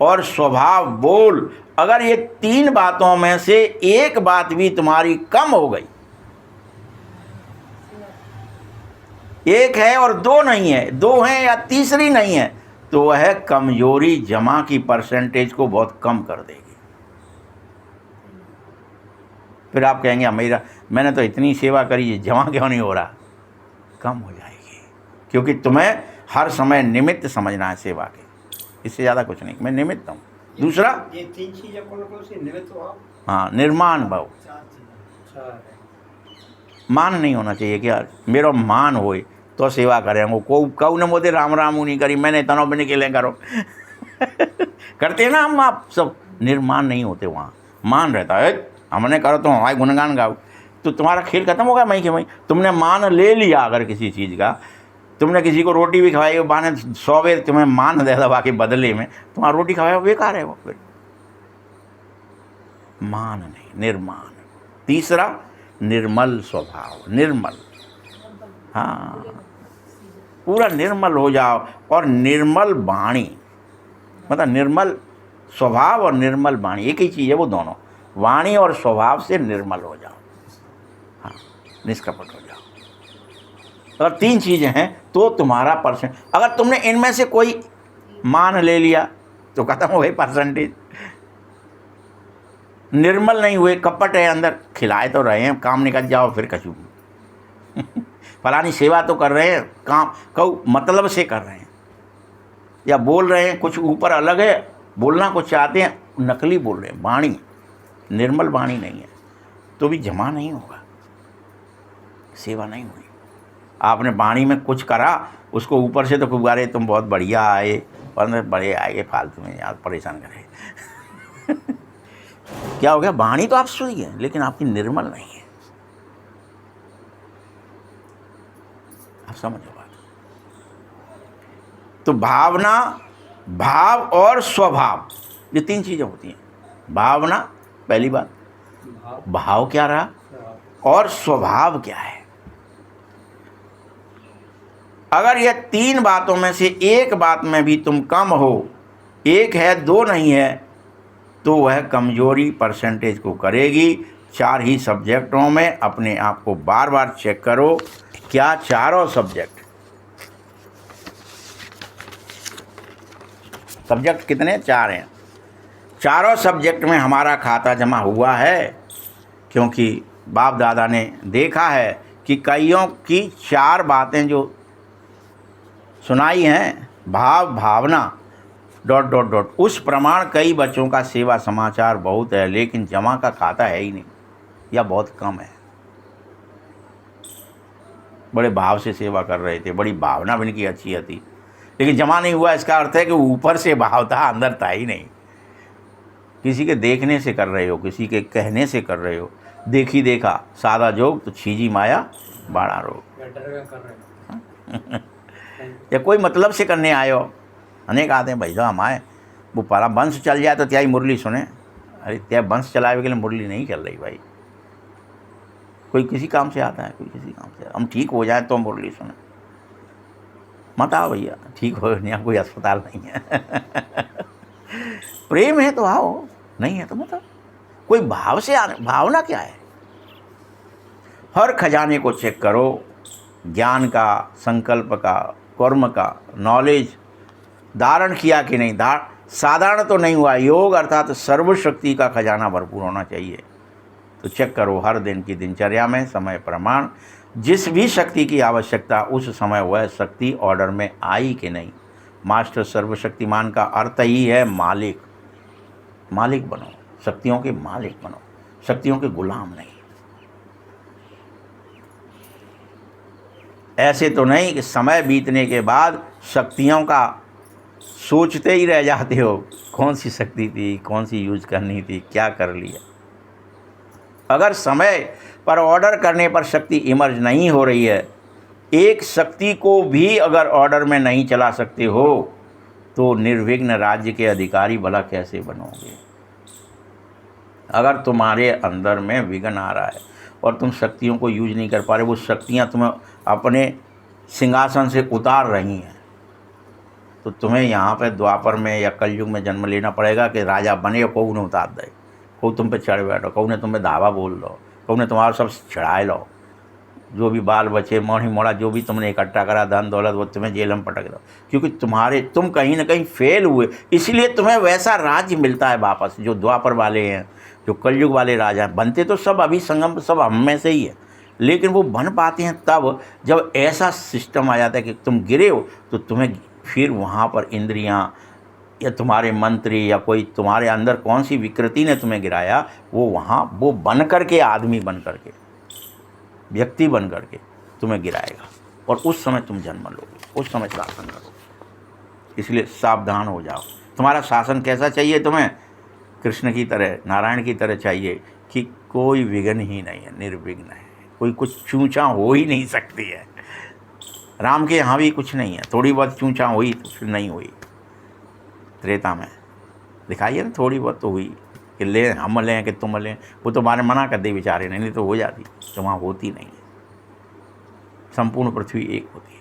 S1: और स्वभाव बोल, अगर ये 3 बातों में से एक बात भी तुम्हारी कम हो गई, एक है और 2 नहीं है, 2 है या तीसरी नहीं है, तो वह कमजोरी जमा की परसेंटेज को बहुत कम कर देगी। फिर आप कहेंगे मेरा, मैंने तो इतनी सेवा करी, जमा क्यों नहीं हो रहा? कम हो जाएगी, क्योंकि तुम्हें हर समय निमित्त समझना है सेवा के, इससे ज़्यादा कुछ नहीं। मैं निमित्त हूँ। दूसरा,
S2: ये 3 चीजें कौन सी? निमित्त भाव,
S1: हाँ, निर्माण भाव। मान नहीं होना चाहिए कि यार मेरा मान होए तो सेवा करेंगे। कहू ने मोदे राम राम नहीं करी, मैंने इतना भी नहीं के करो। करते हैं ना हम, आप सब निर्माण नहीं होते वहाँ, मान रहता है हमने करो तो हमारे गुणगान गाओ, तो तुम्हारा खेल खत्म हो गया। मई के मई तुमने मान ले लिया अगर किसी चीज़ का, तुमने किसी को रोटी भी खवाई, बहाने 100 बेर तुम्हें मान दे दबा के बदले में, तुम्हारा रोटी खवाया बेकार है वो। फिर मान नहीं, निर्माण। तीसरा निर्मल स्वभाव, निर्मल, हाँ, पूरा निर्मल हो जाओ। और निर्मल वाणी, मतलब निर्मल स्वभाव और निर्मल वाणी एक ही चीज़ है वो दोनों। वाणी और स्वभाव से निर्मल हो जाओ, हाँ, निष्कपट हो जाओ। अगर 3 चीज़ें हैं तो तुम्हारा परसेंट, अगर तुमने इनमें से कोई मान ले लिया तो खत्म हो गई परसेंटेज। निर्मल नहीं हुए, कपट है अंदर, खिलाए तो रहे हैं, काम निकल जाओ फिर कचू। फलानी सेवा तो कर रहे हैं, काम कहू मतलब से कर रहे हैं, या बोल रहे हैं कुछ ऊपर अलग है, बोलना कुछ चाहते हैं, नकली बोल रहे हैं। वाणी निर्मल वाणी नहीं है तो भी जमा नहीं होगा, सेवा नहीं हुई। आपने वाणी में कुछ करा, उसको ऊपर से तो गुब्बारे तुम बहुत बढ़िया आए, और बड़े आए, फालतू में यार परेशान करे। क्या हो गया? वाणी तो आप सुई है लेकिन आपकी निर्मल नहीं है। आप समझो बात। तो भावना, भाव और स्वभाव, ये 3 चीजें होती हैं। भावना पहली बात, भाव क्या रहा, और स्वभाव क्या है। अगर ये 3 बातों में से एक बात में भी तुम कम हो, एक है 2 नहीं है, तो वह कमजोरी परसेंटेज को करेगी। 4 ही सब्जेक्टों में अपने आप को बार बार चेक करो, क्या चारों सब्जेक्ट कितने? 4 हैं। चारों सब्जेक्ट में हमारा खाता जमा हुआ है, क्योंकि बाप दादा ने देखा है कि कईयों की 4 बातें जो सुनाई हैं, भाव, भावना, ... उस प्रमाण कई बच्चों का सेवा समाचार बहुत है, लेकिन जमा का खाता है ही नहीं या बहुत कम है। बड़े भाव से सेवा कर रहे थे, बड़ी भावना भी इनकी अच्छी थी, लेकिन जमा नहीं हुआ। इसका अर्थ है कि ऊपर से भाव था, अंदर था ही नहीं। किसी के देखने से कर रहे हो, किसी के कहने से कर रहे हो। देखी देखा सादा जोग तो छीजी माया बाड़ा रोग। या कोई मतलब से करने आए हो। अनेक आते हैं भाई साहब हम आए, वो पारा वंश चल जाए तो त्याई मुरली सुने। अरे त्या वंश चलावे के लिए मुरली नहीं चल रही भाई। कोई किसी काम से आता है, कोई किसी काम से, हम ठीक हो जाए तो मुरली सुने। मत आओ भैया, ठीक हो, यहाँ कोई अस्पताल नहीं है। प्रेम है तो आओ, नहीं है तो मत आओ। कोई भाव से आने, भावना क्या है? हर खजाने को चेक करो, ज्ञान का, संकल्प का, कर्म का, नॉलेज धारण किया कि नहीं। साधारण तो नहीं हुआ, योग अर्थात सर्वशक्ति का खजाना भरपूर होना चाहिए। तो चेक करो हर दिन की दिनचर्या में समय प्रमाण जिस भी शक्ति की आवश्यकता उस समय वह शक्ति ऑर्डर में आई कि नहीं। मास्टर सर्वशक्तिमान का अर्थ ही है मालिक। मालिक बनो, शक्तियों के मालिक बनो, शक्तियों के गुलाम नहीं। ऐसे तो नहीं कि समय बीतने के बाद शक्तियों का सोचते ही रह जाते हो, कौन सी शक्ति थी, कौन सी यूज करनी थी, क्या कर लिया। अगर समय पर ऑर्डर करने पर शक्ति इमर्ज नहीं हो रही है, एक शक्ति को भी अगर ऑर्डर में नहीं चला सकते हो तो निर्विघ्न राज्य के अधिकारी भला कैसे बनोगे। अगर तुम्हारे अंदर में विघ्न आ रहा है और तुम शक्तियों को यूज नहीं कर पा रहे, वो शक्तियाँ तुम्हें अपने सिंहासन से उतार रही हैं, तो तुम्हें यहाँ पे द्वापर में या कलयुग में जन्म लेना पड़ेगा कि राजा बने और कोई ने उतार दे, कोई तुम पे चढ़ बैठो, कोई ने तुम्हें धावा बोल दो, कोई ने तुम्हारा सब चढ़ाए लो, जो भी बाल बचे मोड़ी मोड़ा जो भी तुमने इकट्ठा करा धन दौलत वो तुम्हें जेल में पटक दो, क्योंकि तुम कहीं ना कहीं फेल हुए, इसलिए तुम्हें वैसा राज्य मिलता है वापस। जो द्वापर वाले हैं, जो कलयुग वाले राजा बनते तो सब अभी संगम सब हम में से ही है, लेकिन वो बन पाते हैं तब जब ऐसा सिस्टम आ जाता है कि तुम गिरे हो तो तुम्हें फिर वहाँ पर इंद्रियाँ या तुम्हारे मंत्री या कोई तुम्हारे अंदर कौन सी विकृति ने तुम्हें गिराया, वो वहाँ वो बन कर के, आदमी बन कर के, व्यक्ति बन कर के तुम्हें गिराएगा और उस समय तुम जन्म लोगे, उस समय शासन करोगे। इसलिए सावधान हो जाओ। तुम्हारा शासन कैसा चाहिए तुम्हें? कृष्ण की तरह, नारायण की तरह चाहिए कि कोई विघ्न ही नहीं है, निर्विघ्न है, कोई कुछ चूंचा हो ही नहीं सकती है। राम के यहाँ भी कुछ नहीं है, थोड़ी बहुत चूंचा हुई तो फिर नहीं हुई। त्रेता में दिखाइए ना, थोड़ी बहुत तो हुई कि ले हम लें कि तुम लें, वो तो मारे मना कर दे बेचारे, नहीं तो हो जाती, तो वहाँ होती नहीं है। संपूर्ण पृथ्वी एक होती है।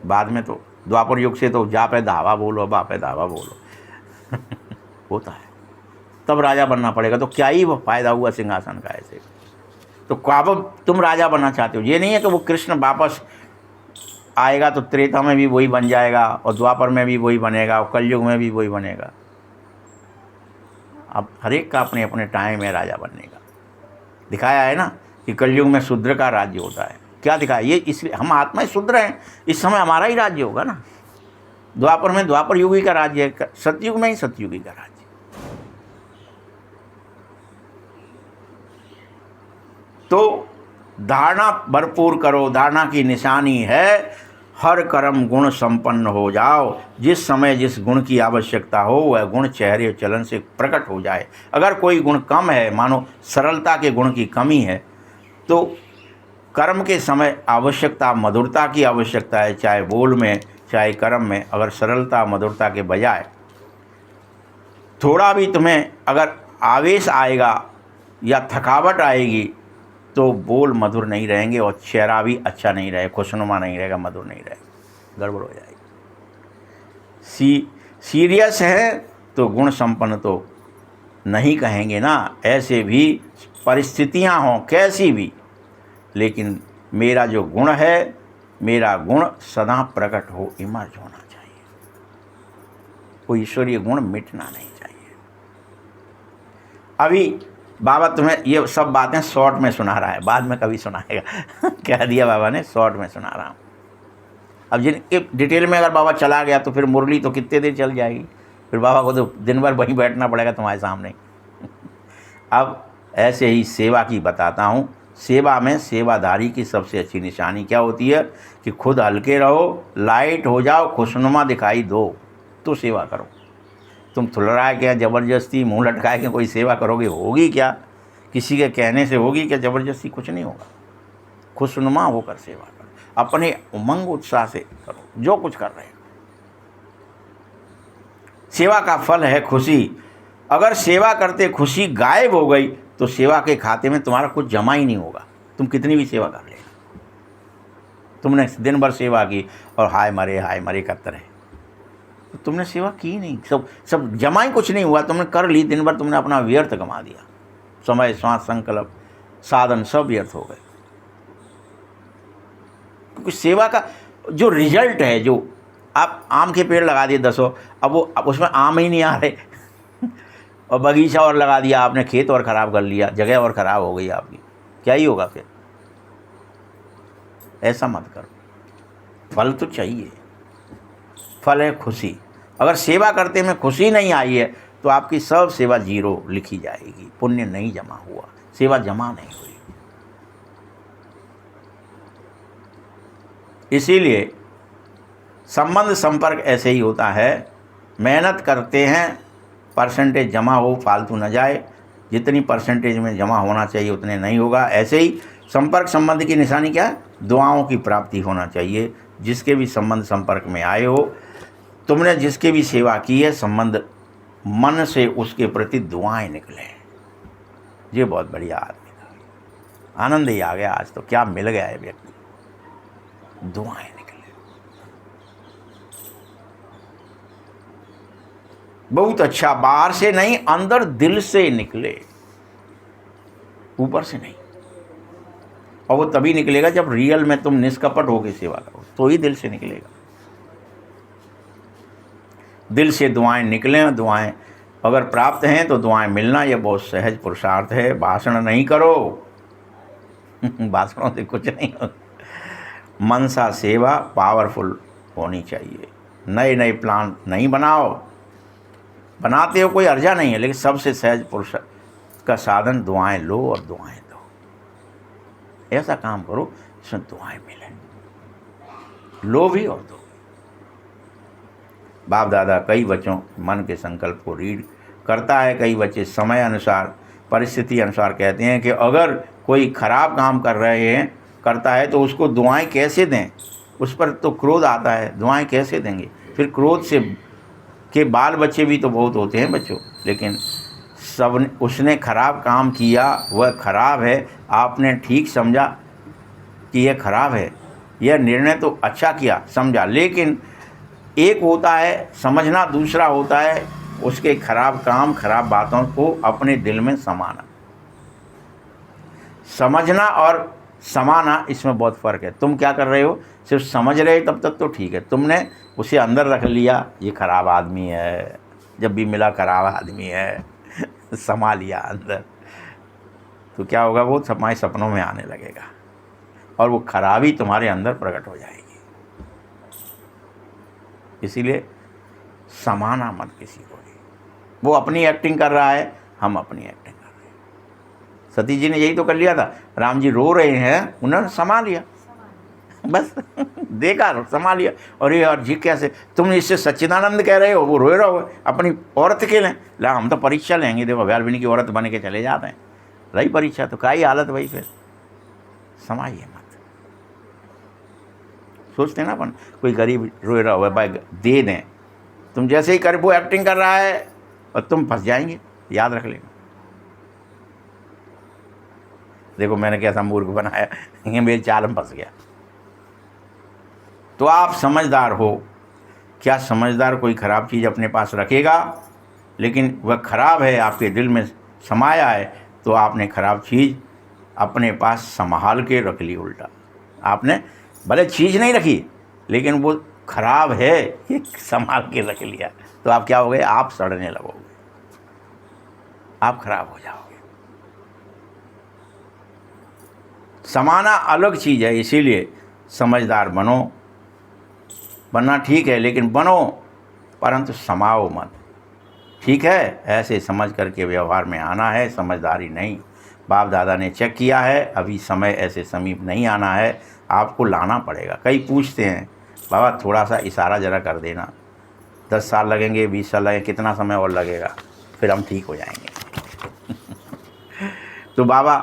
S1: बाद में तो द्वापर युग से तो जा पे धावा बोलो, बा पे धावा बोलो होता है। तब राजा बनना पड़ेगा, तो क्या ही वो फायदा हुआ सिंहासन का ऐसे। तो कब तुम राजा बनना चाहते हो, ये नहीं है कि वो कृष्ण वापस आएगा तो त्रेता में भी वही बन जाएगा और द्वापर में भी वही बनेगा और कलयुग में भी वही बनेगा। अब हर एक का अपने अपने टाइम है राजा बनने का। दिखाया है ना कि कलयुग में शूद्र का राज्य होता है। क्या दिखाया? ये इसलिए हम आत्मा ही शूद्र हैं, इस समय हमारा ही राज्य होगा ना। द्वापर में द्वापर युगी का राज्य है, सतयुग में ही सतयुगी का राज्य। तो धारणा भरपूर करो। धारणा की निशानी है हर कर्म गुण संपन्न हो जाओ। जिस समय जिस गुण की आवश्यकता हो वह गुण चेहरे चलन से प्रकट हो जाए। अगर कोई गुण कम है, मानो सरलता के गुण की कमी है, तो कर्म के समय आवश्यकता मधुरता की आवश्यकता है, चाहे बोल में चाहे कर्म में। अगर सरलता मधुरता के बजाय थोड़ा भी तुम्हें अगर आवेश आएगा या थकावट आएगी तो बोल मधुर नहीं रहेंगे और चेहरा भी अच्छा नहीं रहेगा, खुशनुमा नहीं रहेगा, मधुर नहीं रहेगा, गड़बड़ हो जाएगी। सीरियस है तो गुण संपन्न तो नहीं कहेंगे ना। ऐसे भी परिस्थितियां हों कैसी भी, लेकिन मेरा जो गुण है, मेरा गुण सदा प्रकट हो, इमर्ज होना चाहिए। कोई ईश्वरीय गुण मिटना नहीं चाहिए। अभी बाबा तुम्हें ये सब बातें शॉर्ट में सुना रहा है, बाद में कभी सुनाएगा कह दिया बाबा ने, शॉर्ट में सुना रहा हूँ। अब जिन डिटेल में अगर बाबा चला गया तो फिर मुरली तो कितने देर चल जाएगी, फिर बाबा को तो दिन भर वहीं बैठना पड़ेगा तुम्हारे सामने अब ऐसे ही सेवा की बताता हूँ। सेवा में सेवादारी की सबसे अच्छी निशानी क्या होती है कि खुद हल्के रहो, लाइट हो जाओ, खुशनुमा दिखाई दो तो सेवा करो। तुम थुलराए क्या, ज़बरदस्ती मुंह लटकाए के कोई सेवा करोगे, होगी क्या? किसी के कहने से होगी क्या? ज़बरदस्ती कुछ नहीं होगा। खुशनुमा होकर सेवा करो, अपने उमंग उत्साह से करो जो कुछ कर रहे हो। सेवा का फल है खुशी। अगर सेवा करते खुशी गायब हो गई तो सेवा के खाते में तुम्हारा कुछ जमा ही नहीं होगा। तुम कितनी भी सेवा कर लेना, तुमने दिन भर सेवा की और हाय मरे करते रहे, तो तुमने सेवा की नहीं, सब जमा ही कुछ नहीं हुआ। तुमने कर ली दिन भर, तुमने अपना व्यर्थ गंवा दिया। समय, श्वास, संकल्प, साधन सब व्यर्थ हो गए। क्योंकि सेवा का जो रिजल्ट है, जो आप आम के पेड़ लगा दिए 10, अब उसमें आम ही नहीं आ रहे और बगीचा और लगा दिया आपने, खेत और ख़राब कर लिया, जगह और ख़राब हो गई आपकी, क्या ही होगा फिर? ऐसा मत करो। फल तो चाहिए, फल है खुशी। अगर सेवा करते में खुशी नहीं आई है तो आपकी सब सेवा जीरो लिखी जाएगी, पुण्य नहीं जमा हुआ, सेवा जमा नहीं हुई। इसीलिए संबंध संपर्क ऐसे ही होता है, मेहनत करते हैं, परसेंटेज जमा हो, फालतू न जाए, जितनी परसेंटेज में जमा होना चाहिए उतने नहीं होगा। ऐसे ही संपर्क संबंध की निशानी क्या है? दुआओं की प्राप्ति होना चाहिए। जिसके भी संबंध संपर्क में आए हो, तुमने जिसके भी सेवा की है, संबंध मन से उसके प्रति दुआएं निकले। ये बहुत बढ़िया आदमी था, आनंद ही आ गया आज तो, क्या मिल गया है व्यक्ति, दुआएं निकले। बहुत अच्छा, बाहर से नहीं, अंदर दिल से निकले, ऊपर से नहीं। और वो तभी निकलेगा जब रियल में तुम निष्कपट होकर सेवा करो, तो ही दिल से निकलेगा। दिल से दुआएं निकलें, दुआएं अगर प्राप्त हैं तो दुआएं मिलना ये बहुत सहज पुरुषार्थ है। भाषण नहीं करो भाषणों से कुछ नहीं होता। मनसा सेवा पावरफुल होनी चाहिए। नए नए प्लान नहीं बनाओ, बनाते हो कोई अर्जा नहीं है, लेकिन सबसे सहज पुरुष का साधन दुआएं लो और दुआएं दो। ऐसा काम करो जिसमें दुआएं मिले, लो भी और दो। बाप दादा कई बच्चों मन के संकल्प को रीड करता है। कई बच्चे समय अनुसार, परिस्थिति अनुसार कहते हैं कि अगर कोई खराब काम कर रहे हैं, करता है तो उसको दुआएं कैसे दें? उस पर तो क्रोध आता है, दुआएं कैसे देंगे? फिर क्रोध से के बाल बच्चे भी तो बहुत होते हैं बच्चों, लेकिन सब उसने खराब काम किया, वह खराब है, आपने ठीक समझा कि यह खराब है, यह निर्णय तो अच्छा किया समझा, लेकिन एक होता है समझना, दूसरा होता है उसके खराब काम, खराब बातों को अपने दिल में समाना। समझना और समाना, इसमें बहुत फ़र्क है। तुम क्या कर रहे हो? सिर्फ समझ रहे तब तक तो ठीक है, तुमने उसे अंदर रख लिया, ये खराब आदमी है, जब भी मिला खराब आदमी है समा लिया अंदर, तो क्या होगा? वो तुम्हारे सपनों में आने लगेगा और वो खराबी तुम्हारे अंदर प्रकट हो जाएगी। इसीलिए समाना मत किसी को भी। वो अपनी एक्टिंग कर रहा है, हम अपनी एक्टिंग कर रहे हैं। सती जी ने यही तो कर लिया था। राम जी रो रहे हैं, उन्होंने समा लिया, बस देखा, समा लिया। और ये और जी कैसे तुम इससे सच्चिदानंद कह रहे हो, वो रोए रहो अपनी औरत के लिए। ला हम तो परीक्षा लेंगे, देखो अभ्यारविनी की औरत बन के चले जाते हैं। रही परीक्षा तो क्या ही हालत भाई, फिर समाइए मत। सोचते ना अपन, कोई गरीब रोए रहा हुआ, भाई दे दें, तुम जैसे ही कर, वो एक्टिंग कर रहा है और तुम फंस जाएंगे, याद रख लेना। देखो मैंने कैसा मूर्ख बनाया, ये मेरी चाल में फंस गया। तो आप समझदार हो। क्या समझदार कोई ख़राब चीज़ अपने पास रखेगा, लेकिन वह ख़राब है, आपके दिल में समाया है, तो आपने ख़राब चीज़ अपने पास संभाल के रख ली। उल्टा आपने भले चीज़ नहीं रखी, लेकिन वो खराब है ये संभाल के रख लिया, तो आप क्या हो गए? आप सड़ने लगोगे, आप खराब हो जाओगे। समाना अलग चीज़ है, इसीलिए समझदार बनो। बनना ठीक है, लेकिन बनो, परंतु समाओ मत। ठीक है, ऐसे समझ करके व्यवहार में आना है, समझदारी नहीं। बाप दादा ने चेक किया है, अभी समय ऐसे समीप नहीं आना है, आपको लाना पड़ेगा। कई पूछते हैं बाबा थोड़ा सा इशारा ज़रा कर देना, 10 साल लगेंगे, 20 साल लगेंगे, कितना समय और लगेगा, फिर हम ठीक हो जाएंगे तो बाबा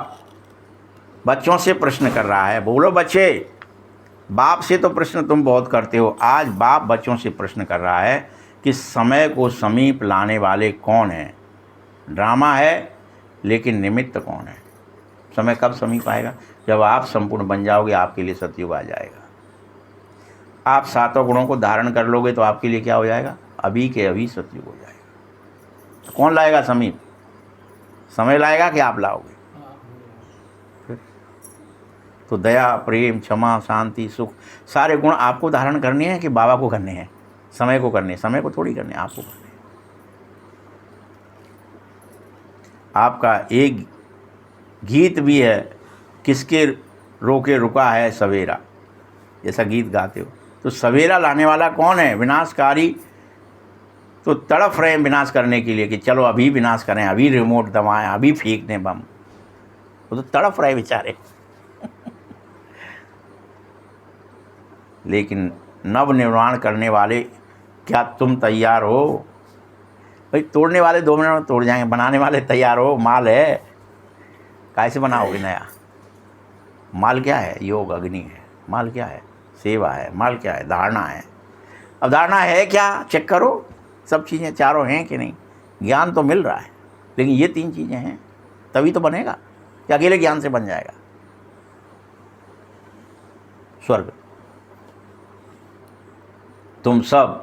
S1: बच्चों से प्रश्न कर रहा है। बोलो बच्चे, बाप से तो प्रश्न तुम बहुत करते हो, आज बाप बच्चों से प्रश्न कर रहा है कि समय को समीप लाने वाले कौन हैं? ड्रामा है, लेकिन निमित्त कौन है? समय कब समीप आएगा? जब आप संपूर्ण बन जाओगे, आपके लिए सतयुग आ जाएगा। आप 7 गुणों को धारण कर लोगे तो आपके लिए क्या हो जाएगा? अभी के अभी सतयुग हो जाएगा। तो कौन लाएगा समीप? समय लाएगा कि आप लाओगे?
S2: हाँ,
S1: तो दया, प्रेम, क्षमा, शांति, सुख, सारे गुण आपको धारण करने हैं कि बाबा को करने हैं? समय को करने, समय को थोड़ी करने, आपको करने हैं। आपका एक गीत भी है, किसके रोके रुका है सवेरा, जैसा गीत गाते हो। तो सवेरा लाने वाला कौन है? विनाशकारी तो तड़फ रहे हैं विनाश करने के लिए कि चलो अभी विनाश करें, अभी रिमोट दबाएं, अभी फेंक दें बम। वो तो तड़फ रहे बेचारे। लेकिन नव निर्माण करने वाले, क्या तुम तैयार हो? भाई तोड़ने वाले 2 मिनट में तोड़ जाएंगे, बनाने वाले तैयार हो? माल है, कैसे बनाओगे नया? माल क्या है? योग अग्नि है। माल क्या है? सेवा है। माल क्या है? धारणा है। अब धारणा है क्या? चेक करो, सब चीज़ें चारों हैं कि नहीं। ज्ञान तो मिल रहा है, लेकिन ये 3 चीज़ें हैं तभी तो बनेगा, कि अकेले ज्ञान से बन जाएगा स्वर्ग? तुम सब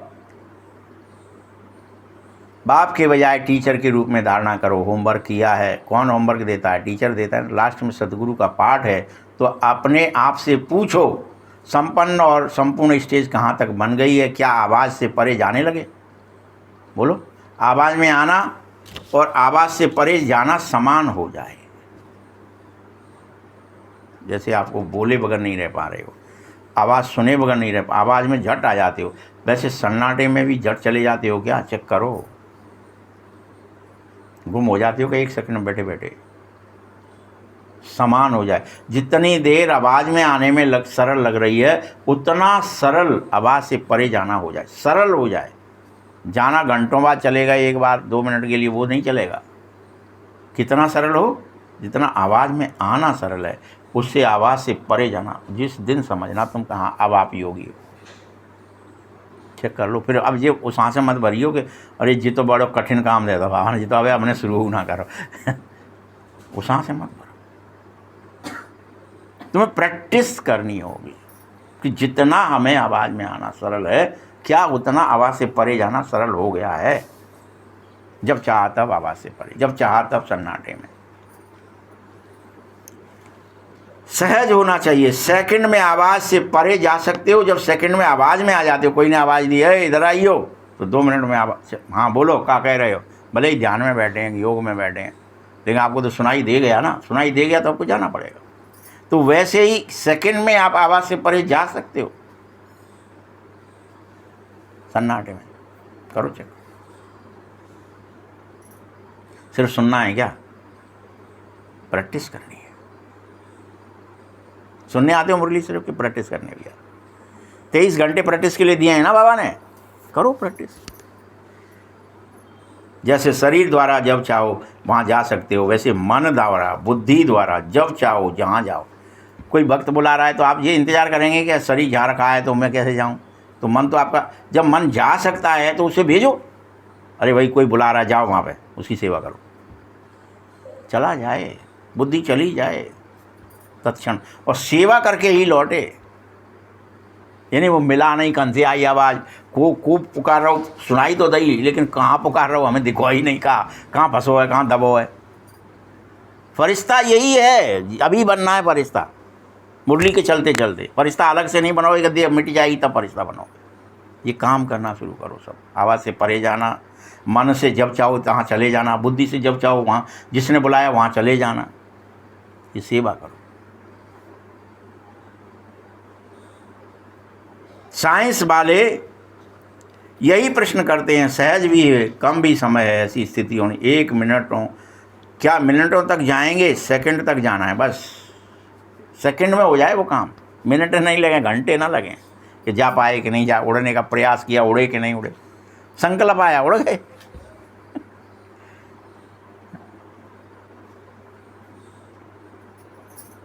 S1: बाप के बजाय टीचर के रूप में धारणा करो। होमवर्क किया है, कौन होमवर्क देता है? टीचर देता है। लास्ट में सदगुरु का पाठ है, तो अपने आप से पूछो, संपन्न और संपूर्ण स्टेज कहाँ तक बन गई है? क्या आवाज़ से परे जाने लगे? बोलो, आवाज़ में आना और आवाज़ से परे जाना समान हो जाए। जैसे आपको बोले बगैर नहीं रह पा रहे हो, आवाज़ सुने बगैर नहीं रह, आवाज़ में झट आ जाते हो, वैसे सन्नाटे में भी झट चले जाते हो क्या? चेक करो, गुम हो जाते हो कि 1 सेकंड में बैठे बैठे समान हो जाए। जितनी देर आवाज़ में आने में सरल लग रही है, उतना सरल आवाज़ से परे जाना हो जाए, सरल हो जाए। जाना घंटों बाद चलेगा, एक बार 2 मिनट के लिए वो नहीं चलेगा। कितना सरल हो? जितना आवाज़ में आना सरल है, उससे आवाज़ से परे जाना। जिस दिन समझना तुम कहाँ अब आप योगी हो। चेक कर लो। फिर अब ये उस सांसें मत भरियो कि अरे जी तो बड़ो कठिन काम दे दो बाबा ने, जी तो अब हमने शुरू ना करो। उस सांसें मत भरो। तुम्हें प्रैक्टिस करनी होगी कि जितना हमें आवाज़ में आना सरल है, क्या उतना आवाज़ से परे जाना सरल हो गया है? जब चाहा तब आवाज़ से परे, जब चाहा तब सन्नाटे में। सहज होना चाहिए। सेकंड में आवाज़ से परे जा सकते हो, जब सेकंड में आवाज़ में आ जाते हो। कोई ने आवाज़ दी है इधर आइयो, तो 2 मिनट में आवाज़, हाँ बोलो क्या कह रहे हो, भले ही ध्यान में बैठे हैं, योग में बैठे हैं, लेकिन आपको तो सुनाई दे गया ना। सुनाई दे गया तो आपको जाना पड़ेगा। तो वैसे ही सेकंड में आप आवाज़ से परे जा सकते हो, सन्नाटे में। करो चेक। सिर्फ सुनना है क्या? प्रैक्टिस करनी है। सुनने आते हो मुरली सिर्फ की प्रैक्टिस करने भी? 23 घंटे प्रैक्टिस के लिए दिए हैं ना बाबा ने, करो प्रैक्टिस। जैसे शरीर द्वारा जब चाहो वहाँ जा सकते हो, वैसे मन द्वारा, बुद्धि द्वारा जब चाहो जहाँ जाओ। कोई भक्त बुला रहा है तो आप ये इंतज़ार करेंगे कि शरीर जहाँ रखा है तो मैं कैसे जाऊँ? तो मन तो आपका, जब मन जा सकता है तो उसे भेजो। अरे भाई कोई बुला रहा है, जाओ वहाँ पे, उसकी सेवा करो। चला जाए, बुद्धि चली जाए तत्क्षण, और सेवा करके ही लौटे। यानी वो मिला नहीं, कन से आई आवाज़, को पुकार रहा हो, सुनाई तो दई, लेकिन कहाँ पुकार रहा हो हमें दिखाई नहीं, कहाँ फंसो है, कहाँ दबो है। फरिश्ता यही है, अभी बनना है फरिश्ता। मुरली के चलते चलते फरिश्ता अलग से नहीं बनाओ, गद्दी मिट जाएगी तब फरिश्ता बनाओ। ये काम करना शुरू करो सब। आवाज़ से परे जाना, मन से जब चाहो तहाँ चले जाना, बुद्धि से जब चाहो वहाँ जिसने बुलाया वहाँ चले जाना। ये सेवा करो। साइंस वाले यही प्रश्न करते हैं, सहज भी है, कम भी समय है, ऐसी स्थिति होनी। 1 मिनटों, क्या मिनटों तक जाएंगे? सेकंड तक जाना है बस। सेकंड में हो जाए वो काम, मिनट नहीं लगे, घंटे ना लगें कि जा पाए कि नहीं जा, उड़ने का प्रयास किया, उड़े कि नहीं उड़े, संकल्प आया उड़ गए।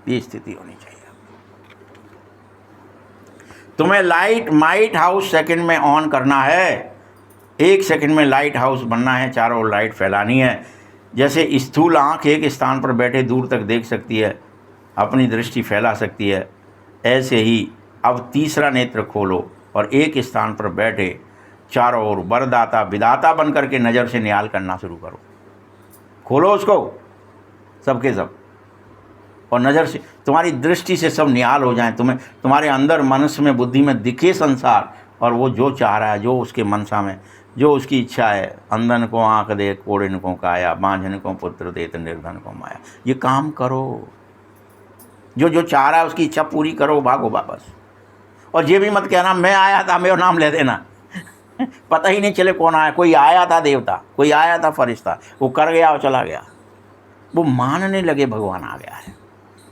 S1: ये स्थिति होनी चाहिए। तुम्हें लाइट हाउस सेकंड में ऑन करना है। 1 सेकंड में लाइट हाउस बनना है, चारों ओर लाइट फैलानी है। जैसे स्थूल आँख एक स्थान पर बैठे दूर तक देख सकती है, अपनी दृष्टि फैला सकती है, ऐसे ही अब तीसरा नेत्र खोलो और एक स्थान पर बैठे चारों ओर वरदाता विदाता बन करके नज़र से निहाल करना शुरू करो। खोलो उसको, सबके सब, और नज़र से तुम्हारी दृष्टि से सब निहाल हो जाएं, तुम्हें तुम्हारे अंदर मनुष्य में बुद्धि में दिखे संसार, और वो जो चाह रहा है, जो उसके मनसा में, जो उसकी इच्छा है, अंधन को आँख दे, कोढ़िन को काया, बांझन को पुत्र दे, तो निर्धन को माया, ये काम करो। जो जो चाह रहा है उसकी इच्छा पूरी करो, भागो वापस। और ये भी मत कहना मैं आया था, मेरा नाम ले देना पता ही नहीं चले कौन आया। कोई आया था देवता, कोई आया था फरिश्ता, वो कर गया और चला गया। वो मानने लगे भगवान आ गया है,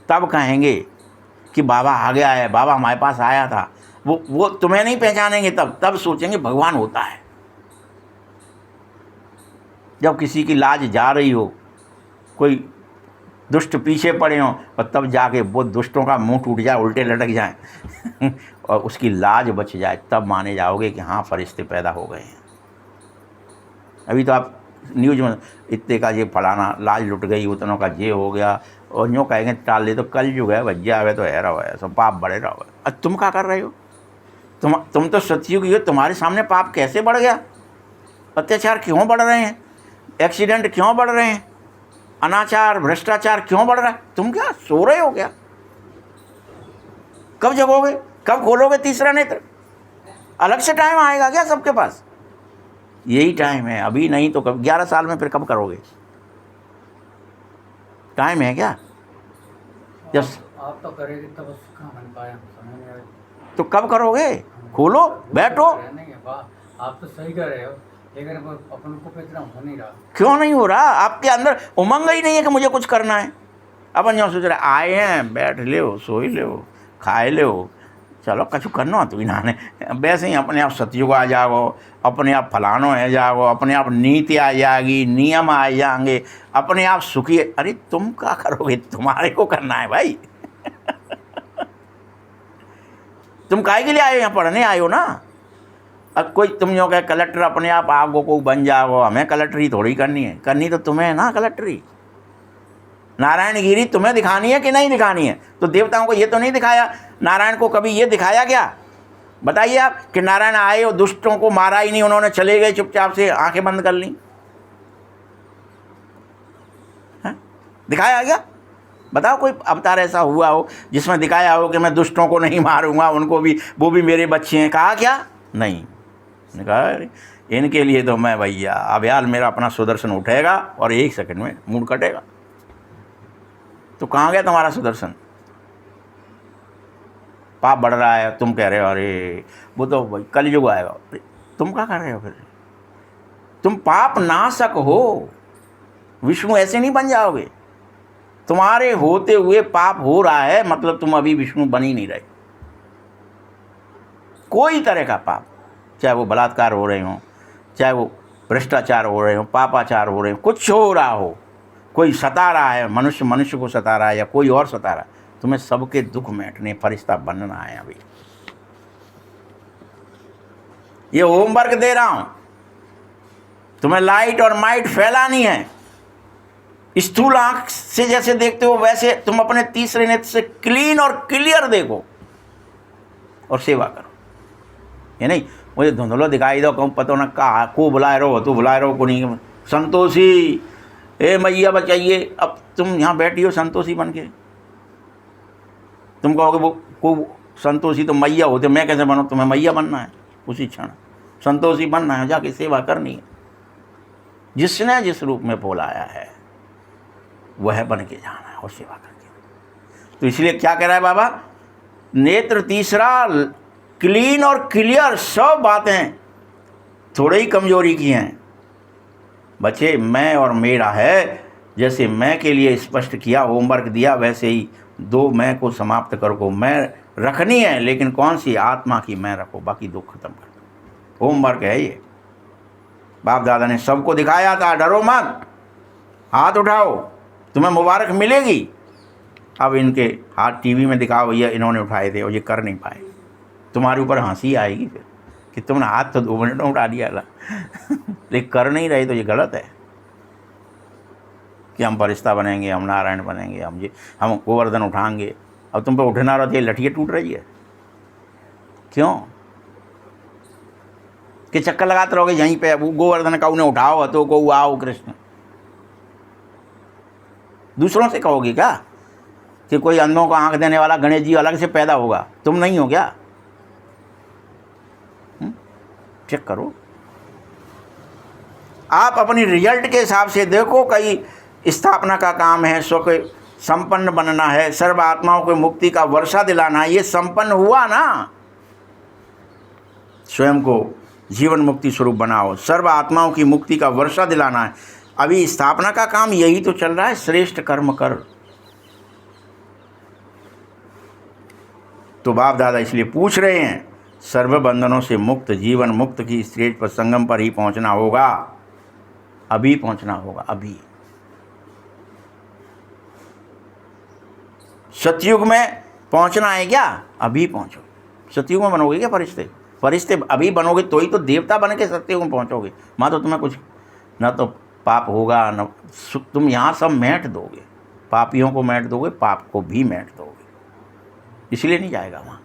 S1: तब कहेंगे कि बाबा आ गया है, बाबा हमारे पास आया था। वो तुम्हें नहीं पहचानेंगे, तब सोचेंगे भगवान होता है। जब किसी की लाज जा रही हो, कोई दुष्ट पीछे पड़े हों, और तब जाके वो दुष्टों का मुंह टूट जाए, उल्टे लटक जाएं और उसकी लाज बच जाए, तब माने जाओगे कि हाँ फरिश्ते पैदा हो गए हैं। अभी तो आप न्यूज़ में इतने का ये फलाना लाज लुट गई, उतनों का ये हो गया, और यूँ कहेंगे टाल दे तो कल युग है, भज्जा आवे तो है रहो है, सब पाप बढ़े रहो। अब तुम क्या कर रहे हो? तुम तो सतयुग हो, तुम्हारे सामने पाप कैसे बढ़ गया? अत्याचार क्यों बढ़ रहे हैं? एक्सीडेंट क्यों बढ़ रहे हैं? अनाचार भ्रष्टाचार क्यों बढ़ रहा है? तुम क्या सो रहे हो क्या? कब जगोगे? कब खोलोगे तीसरा नेत्र? अलग से टाइम आएगा क्या सबके पास? यही टाइम है, अभी नहीं तो कब? 11 साल में फिर कब करोगे? टाइम है क्या? जब
S2: आप तो करेंगे तब कहाँ बन पाया, समझ नहीं आया।
S1: तो कब करोगे? खोलो, बैठो।
S2: नहीं है वाह, आप तो सही कर रहे हो, लेकिन अपन को पे इतना हो नहीं रहा।
S1: क्यों नहीं हो रहा? आपके अंदर उमंग ही नहीं है कि मुझे कुछ करना है। अपन जो सोच रहे आए हैं, बैठ लो, सोई लो, खाए लो, चलो कछु करना तो इन्होंने वैसे ही अपने आप सतयुग आ जाओ, अपने आप फलानो है जाओ, अपने आप नीति आ जाएगी, नियम आ जाएंगे, अपने आप सुखी। अरे तुम क्या करोगे? तुम्हारे को करना है भाई तुम काहे के लिए आए हो? यहाँ पढ़ने आए हो ना। अब कोई तुम जो कहे कलेक्टर अपने आप आगो को बन जाओ, हमें कलेक्टरी थोड़ी करनी है, करनी तो तुम्हें है ना कलेक्टरी। नारायणगिरी तुम्हें दिखानी है कि नहीं दिखानी है? तो देवताओं को ये तो नहीं दिखाया, नारायण को कभी ये दिखाया क्या? बताइए आप कि नारायण आए और दुष्टों को मारा ही नहीं, उन्होंने चले गए चुपचाप से, आंखें बंद कर ली। दिखाया क्या? बताओ कोई अवतार ऐसा हुआ हो जिसमें दिखाया हो कि मैं दुष्टों को नहीं मारूंगा, उनको भी, वो भी मेरे बच्चे हैं? कहा क्या? नहीं। कहा इनके लिए तो मैं भैया अभयाल मेरा अपना सुदर्शन उठेगा और 1 सेकंड में मूड कटेगा। तो कहाँ गया तुम्हारा सुदर्शन? पाप बढ़ रहा है, तुम कह रहे हो अरे वो तो भाई कलयुग आएगा। तुम क्या कर रहे हो फिर? तुम पाप नाशक हो, विष्णु ऐसे नहीं बन जाओगे। तुम्हारे होते हुए पाप हो रहा है, मतलब तुम अभी विष्णु बन ही नहीं रहे। कोई तरह का पाप, चाहे वो बलात्कार हो रहे हों, चाहे वो भ्रष्टाचार हो रहे हों, पापाचार हो रहे हों, कुछ हो रहा हो, कोई सता रहा है, मनुष्य को सता रहा है या कोई और सता रहा है, तुम्हें सबके दुख मेटने फरिश्ता बनना है। अभी ये होमवर्क दे रहा हूं, तुम्हें लाइट और माइट फैलानी है। स्थूल आंख से जैसे देखते हो वैसे तुम अपने तीसरे नेत्र से क्लीन और क्लियर देखो और सेवा करो। ये नहीं मुझे धुंधलो दिखाई दो, कहूँ पता ना कहा को बुलाए रहो, तो बुलाए रहो को नहीं। संतोषी, ए मैया बचाइए। अब तुम यहाँ बैठी हो संतोषी बन के, तुम कहोगे वो को संतोषी तो मैया होते, मैं कैसे बनूँ? तुम्हें मैया बनना है, उसी क्षण संतोषी बनना है, जाके सेवा करनी है। जिसने जिस रूप में बोलाया है वह बन के जाना है और सेवा करके। तो इसलिए क्या कह रहा है बाबा? नेत्र तीसरा क्लीन और क्लियर, सब बातें थोड़े ही कमजोरी की हैं बच्चे। मैं और मेरा है, जैसे मैं के लिए स्पष्ट किया, होमवर्क दिया, वैसे ही 2 मैं को समाप्त करो। मैं रखनी है, लेकिन कौन सी? आत्मा की मैं रखो, बाकी दुख खत्म कर दो। होमवर्क है ये। बाप दादा ने सबको दिखाया था, डरो मत, हाथ उठाओ, तुम्हें मुबारक मिलेगी। अब इनके हाथ टीवी में दिखाओ, भैया इन्होंने उठाए थे और ये कर नहीं पाए, तुम्हारे ऊपर हंसी आएगी फिर कि तुमने हाथ तो 2 मिनट में उठा दिया लेकिन कर नहीं रहे, तो ये गलत है कि हम फरिश्ता बनेंगे, हम नारायण बनेंगे, हम गोवर्धन उठाएंगे। अब तुम पे उठना रहती है, लठियाँ टूट रही है, क्यों? कि चक्कर लगाते रहोगे यहीं पे, वो गोवर्धन का उन्हें उठाओ तो को आओ कृष्ण। दूसरों से कहोगे क्या कि कोई अंधों को आंख देने वाला गणेश जी अलग से पैदा होगा? तुम नहीं हो क्या? चेक करो। आप अपनी रिजल्ट के हिसाब से देखो, कहीं स्थापना का काम है, स्व के संपन्न बनना है, सर्व आत्माओं को मुक्ति का वर्षा दिलाना है, ये संपन्न हुआ ना। स्वयं को जीवन मुक्ति स्वरूप बनाओ, सर्व आत्माओं की मुक्ति का वर्षा दिलाना है। अभी स्थापना का काम यही तो चल रहा है, श्रेष्ठ कर्म कर। तो बाप दादा इसलिए पूछ रहे हैं, सर्व बंधनों से मुक्त जीवन मुक्त की स्टेज पर, संगम पर ही पहुंचना होगा। अभी पहुंचना होगा, अभी। सतयुग में पहुंचना है क्या? अभी पहुंचो। सतयुग में बनोगे क्या फरिश्ते? फरिश्ते अभी बनोगे तो ही तो देवता बन के सतयुग में पहुंचोगे। माँ तो तुम्हें कुछ न तो पाप होगा, न तुम यहाँ सब मैट दोगे, पापियों को मैट दोगे, पाप को भी मैट दोगे, इसलिए नहीं जाएगा वहाँ।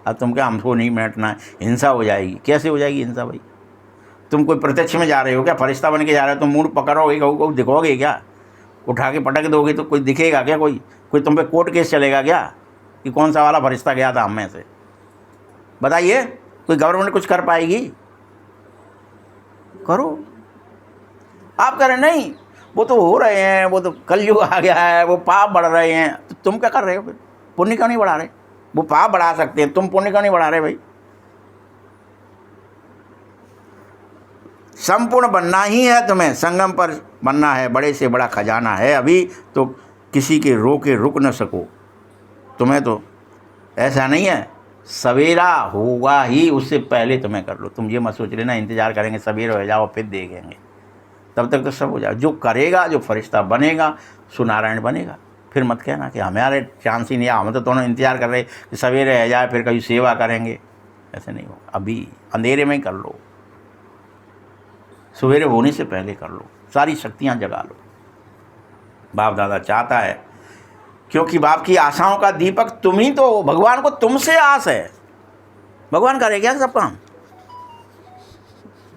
S1: अब तुम क्या हमको नहीं मैटना है, हिंसा हो जाएगी। कैसे हो जाएगी हिंसा भाई? तुम कोई प्रत्यक्ष में जा रहे हो क्या? फरिश्ता बन के जा रहे हो, तुम मुंह पकड़ोगे, को दिखोगे क्या? उठा के पटक दोगे तो कोई दिखेगा क्या? कोई तुम पे कोर्ट केस चलेगा क्या कि कौन सा वाला फरिश्ता गया था हम में से? बताइए, कोई गवर्नमेंट कुछ कर पाएगी? करो। आप कह रहे नहीं, वो तो हो रहे हैं, वो तो कलयुग आ गया है, वो पाप बढ़ रहे हैं, तो तुम क्या कर रहे हो फिर? पुण्य क्यों नहीं बढ़ा रहे? वो पाप बढ़ा सकते हैं, तुम पुण्य क्यों नहीं बढ़ा रहे भाई? संपूर्ण बनना ही है तुम्हें, संगम पर बनना है, बड़े से बड़ा खजाना है। अभी तो किसी के रोके रुक न सको। तुम्हें तो ऐसा नहीं है, सवेरा होगा ही, उससे पहले तुम्हें कर लो। तुम ये मत सोच लेना इंतज़ार करेंगे सवेरा हो जाओ फिर देखेंगे, तब तक तो सब हो जाए। जो करेगा, जो फरिश्ता बनेगा, सुनारायण बनेगा। फिर मत कहना कि हमारे चांस ही नहीं, हम तो दोनों इंतज़ार कर रहे कि सवेरे रह जाए फिर कभी सेवा करेंगे। ऐसे नहीं होगा, अभी अंधेरे में ही कर लो, सवेरे होने से पहले कर लो, सारी शक्तियाँ जगा लो। बाप दादा चाहता है, क्योंकि बाप की आशाओं का दीपक तुम ही तो हो। भगवान को तुमसे आस है, भगवान करे क्या सब काम?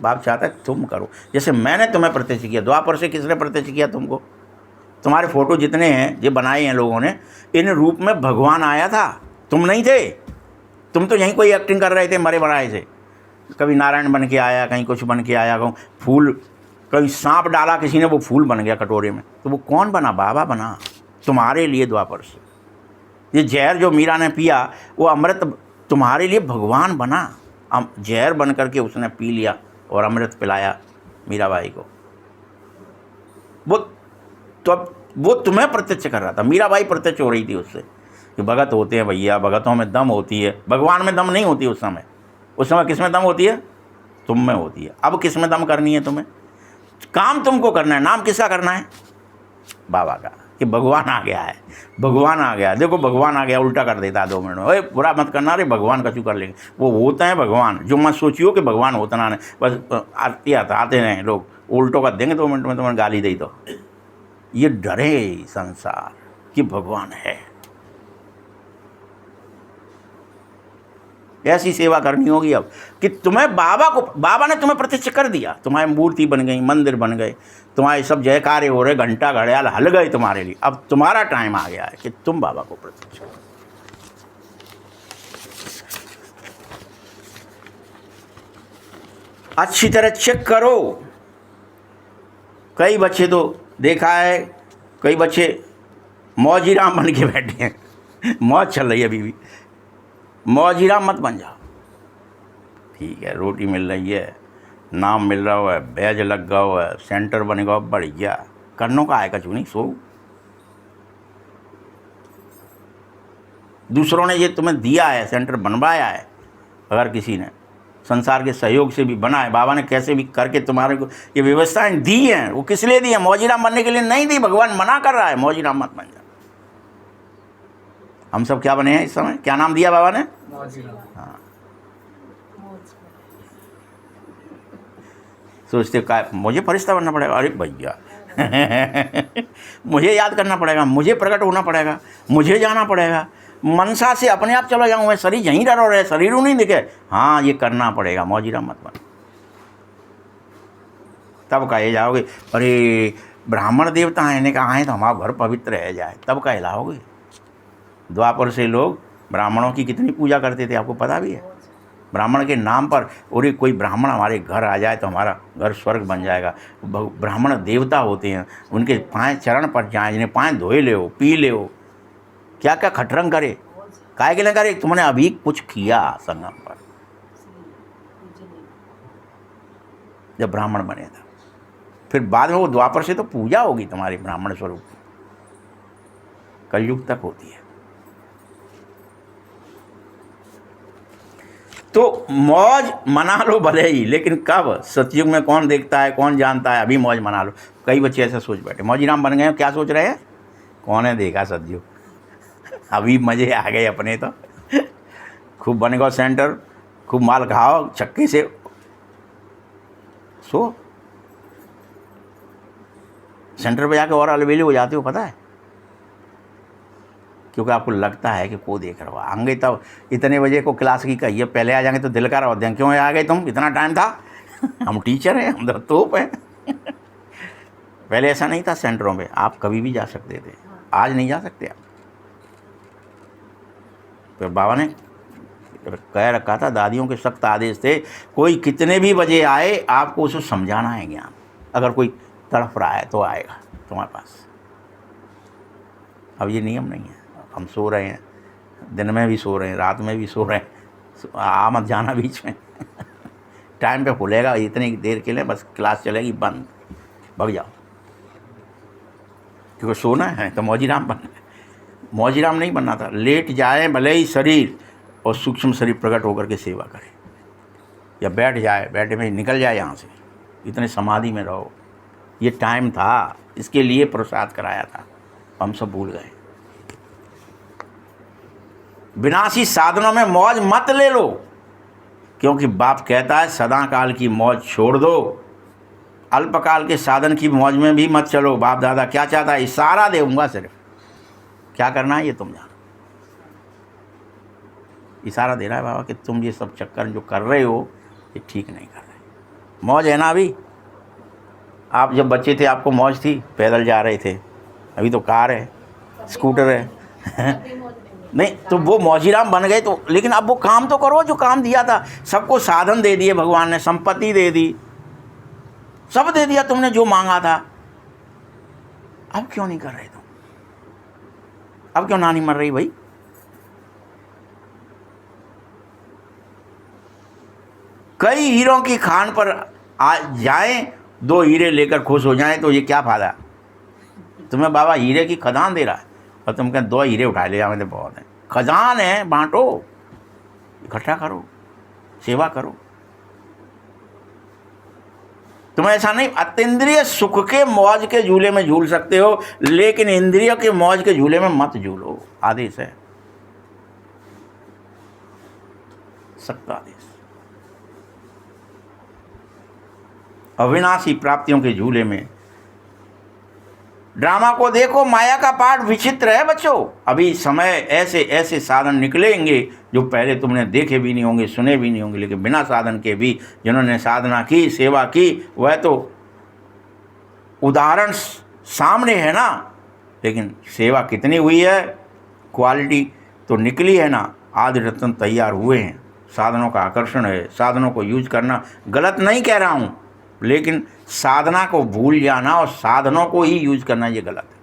S1: बाप चाहता है तुम करो। जैसे मैंने तुम्हें प्रत्यक्ष किया, द्वापर से किसने प्रत्यक्ष किया तुमको? तुम्हारे फोटो जितने हैं ये बनाए हैं लोगों ने, इन रूप में भगवान आया था, तुम नहीं थे। तुम तो यहीं कोई एक्टिंग कर रहे थे, मरे बनाए से। कभी नारायण बन के आया, कहीं कुछ बन के आया, कहूँ फूल, कभी सांप डाला किसी ने, वो फूल बन गया कटोरे में। तो वो कौन बना? बाबा बना तुम्हारे लिए द्वापर से। ये जहर जो मीरा ने पिया, वो अमृत तुम्हारे लिए भगवान बना। जहर बन करके उसने पी लिया और अमृत पिलाया मीराबाई को। वो तुम्हें प्रत्यक्ष कर रहा था। मीराबाई प्रत्यक्ष हो रही थी उससे कि भगत होते हैं भैया, भगतों में दम होती है, भगवान में दम नहीं होती उस समय। उस समय किस में दम होती है? तुम में होती है। अब किस में दम करनी है तुम्हें? काम तुमको करना है, नाम किसका करना है? बाबा का, कि भगवान आ गया है, भगवान आ गया। देखो भगवान आ गया, उल्टा कर देता है 2 मिनट में। ओए बुरा मत करना रे, भगवान कचू कर लेंगे। वो होता है भगवान, जो मत सोचियो कि भगवान होता ना, बस आते रहें लोग, उल्टो कर देंगे 2 मिनट में, तुम्हें गाली दी तो। ये डरे संसार कि भगवान है। ऐसी सेवा करनी होगी अब कि तुम्हें बाबा ने तुम्हें प्रत्यक्ष कर दिया। तुम्हारी मूर्ति बन गई, मंदिर बन गए, तुम्हारे सब जयकारे हो रहे, घंटा घड़ियाल हल गए तुम्हारे लिए। अब तुम्हारा टाइम आ गया है कि तुम बाबा को प्रत्यक्ष करो। अच्छी तरह चेक करो। कई बच्चे तो देखा है, कई बच्चे मौजीराम बन के बैठे हैं। मौज चल रही है अभी भी। मौजीराम मत बन जाओ। ठीक है, रोटी मिल रही है, नाम मिल रहा है, बैज लग गया हुआ है, सेंटर बनेगा, बढ़िया। करनों का आएगा चुनी सो। दूसरों ने ये तुम्हें दिया है, सेंटर बनवाया है, अगर किसी ने संसार के सहयोग से भी बना है, बाबा ने कैसे भी करके तुम्हारे को ये व्यवस्थाएं दी हैं। वो किस लिए दी है? मौजीराम बनने के लिए नहीं दी। भगवान मना कर रहा है, मौजीराम मत बन जा। हम सब क्या बने हैं इस समय? क्या नाम दिया बाबा ने? हाँ, सोचते का मुझे फरिश्ता बनना पड़ेगा। अरे भैया मुझे याद करना पड़ेगा, मुझे प्रकट होना पड़ेगा, मुझे जाना पड़ेगा। मनसा से अपने आप चला जाऊँ मैं, शरीर यहीं डरो रहे, शरीर नहीं दिखे। हाँ, ये करना पड़ेगा। मौजीराम मत बन। तब कहे जाओगे अरे ब्राह्मण देवता हैं, इन्हें कहा है तो हमारा घर पवित्र रह जाए, तब कहलाओगे। द्वापर से लोग ब्राह्मणों की कितनी पूजा करते थे, आपको पता भी है। ब्राह्मण के नाम पर, और कोई ब्राह्मण हमारे घर आ जाए तो हमारा घर स्वर्ग बन जाएगा। ब्राह्मण देवता होते हैं, उनके पाँव चरण पर जाए, जिन्हें पाँव धोए ले हो, पी ले हो, क्या क्या खटरंग करे, काहे के लिए करे, तुमने अभी कुछ किया संगम पर जब ब्राह्मण बने था। फिर बाद में वो द्वापर से तो पूजा होगी तुम्हारे ब्राह्मण स्वरूप की, कलयुग तक होती है। तो मौज मना लो भले ही, लेकिन कब? सतयुग में कौन देखता है, कौन जानता है, अभी मौज मना लो। कई बच्चे ऐसा सोच बैठे, मौजीराम बन गए हैं, क्या सोच रहे हैं, कौन है देखा सतयुग, अभी मज़े आ गए अपने तो। खूब बनेगा सेंटर, खूब माल खाओ चक्के से, सो सेंटर पे जाके और अलबेले हो जाते हो, पता है, क्योंकि आपको लगता है कि को देख रहा हो। आएंगे तब इतने बजे को क्लास की कहिए, पहले आ जाएंगे तो दिल का रहा दें, क्यों आ गए तुम, इतना टाइम था, हम टीचर हैं, हम तो तोप हैं। पहले ऐसा नहीं था सेंटरों में, आप कभी भी जा सकते थे, आज नहीं जा सकते आप। तो बाबा ने कह रखा था, दादियों के सख्त आदेश थे, कोई कितने भी बजे आए आपको उसे समझाना है ज्ञान। अगर कोई तड़फ रहा है तो आएगा तुम्हारे पास। अब ये नियम नहीं है, हम सो रहे हैं, दिन में भी सो रहे हैं, रात में भी सो रहे हैं, आ मत जाना बीच में। टाइम पे खुलेगा इतनी देर के लिए, बस क्लास चलेगी बंद, भाग जाओ, क्योंकि सोना है तो मौजीराम बनना है। मौजीराम नहीं बनना था, लेट जाए भले ही शरीर, और सूक्ष्म शरीर प्रकट होकर के सेवा करे, या बैठ जाए, बैठे में निकल जाए यहाँ से, इतने समाधि में रहो। ये टाइम था, इसके लिए प्रसाद कराया था, हम सब भूल गए। विनाशी साधनों में मौज मत ले लो, क्योंकि बाप कहता है सदा काल की मौज छोड़ दो, अल्पकाल के साधन की मौज में भी मत चलो। बाप दादा क्या चाहता है, इशारा दूंगा सिर्फ, क्या करना है ये तुम जानो। इशारा दे रहा है बाबा कि तुम ये सब चक्कर जो कर रहे हो ये ठीक नहीं कर रहे। मौज है ना, अभी आप जब बच्चे थे आपको मौज थी, पैदल जा रहे थे, अभी तो कार है, स्कूटर है। नहीं तो वो मौजीराम बन गए तो, लेकिन अब वो काम तो करो जो काम दिया था। सबको साधन दे दिए भगवान ने, संपत्ति दे दी, सब दे दिया तुमने जो मांगा था, अब क्यों नहीं कर रहे तुम? अब क्यों नानी मर रही भाई? कई हीरों की खान पर आ जाएं, 2 हीरे लेकर खुश हो जाएं, तो ये क्या फायदा? तुम्हें बाबा हीरे की खदान दे रहा है और तुम कहें 2 हीरे उठा ले जाओ, तो बहुत है। खजान है, बांटो, इकट्ठा करो, सेवा करो। तुम ऐसा नहीं, अतीन्द्रिय सुख के मौज के झूले में झूल सकते हो, लेकिन इंद्रियों के मौज के झूले में मत झूलो। आदेश है, सख्त आदेश। अविनाशी प्राप्तियों के झूले में ड्रामा को देखो, माया का पाठ विचित्र है बच्चों। अभी समय ऐसे ऐसे साधन निकलेंगे जो पहले तुमने देखे भी नहीं होंगे, सुने भी नहीं होंगे, लेकिन बिना साधन के भी जिन्होंने साधना की, सेवा की, वह तो उदाहरण सामने है ना। लेकिन सेवा कितनी हुई है, क्वालिटी तो निकली है ना। आदि रत्न तैयार हुए हैं, साधनों का आकर्षण है। साधनों को यूज करना गलत नहीं कह रहा हूँ, लेकिन साधना को भूल जाना और साधनों को ही यूज करना ये गलत है।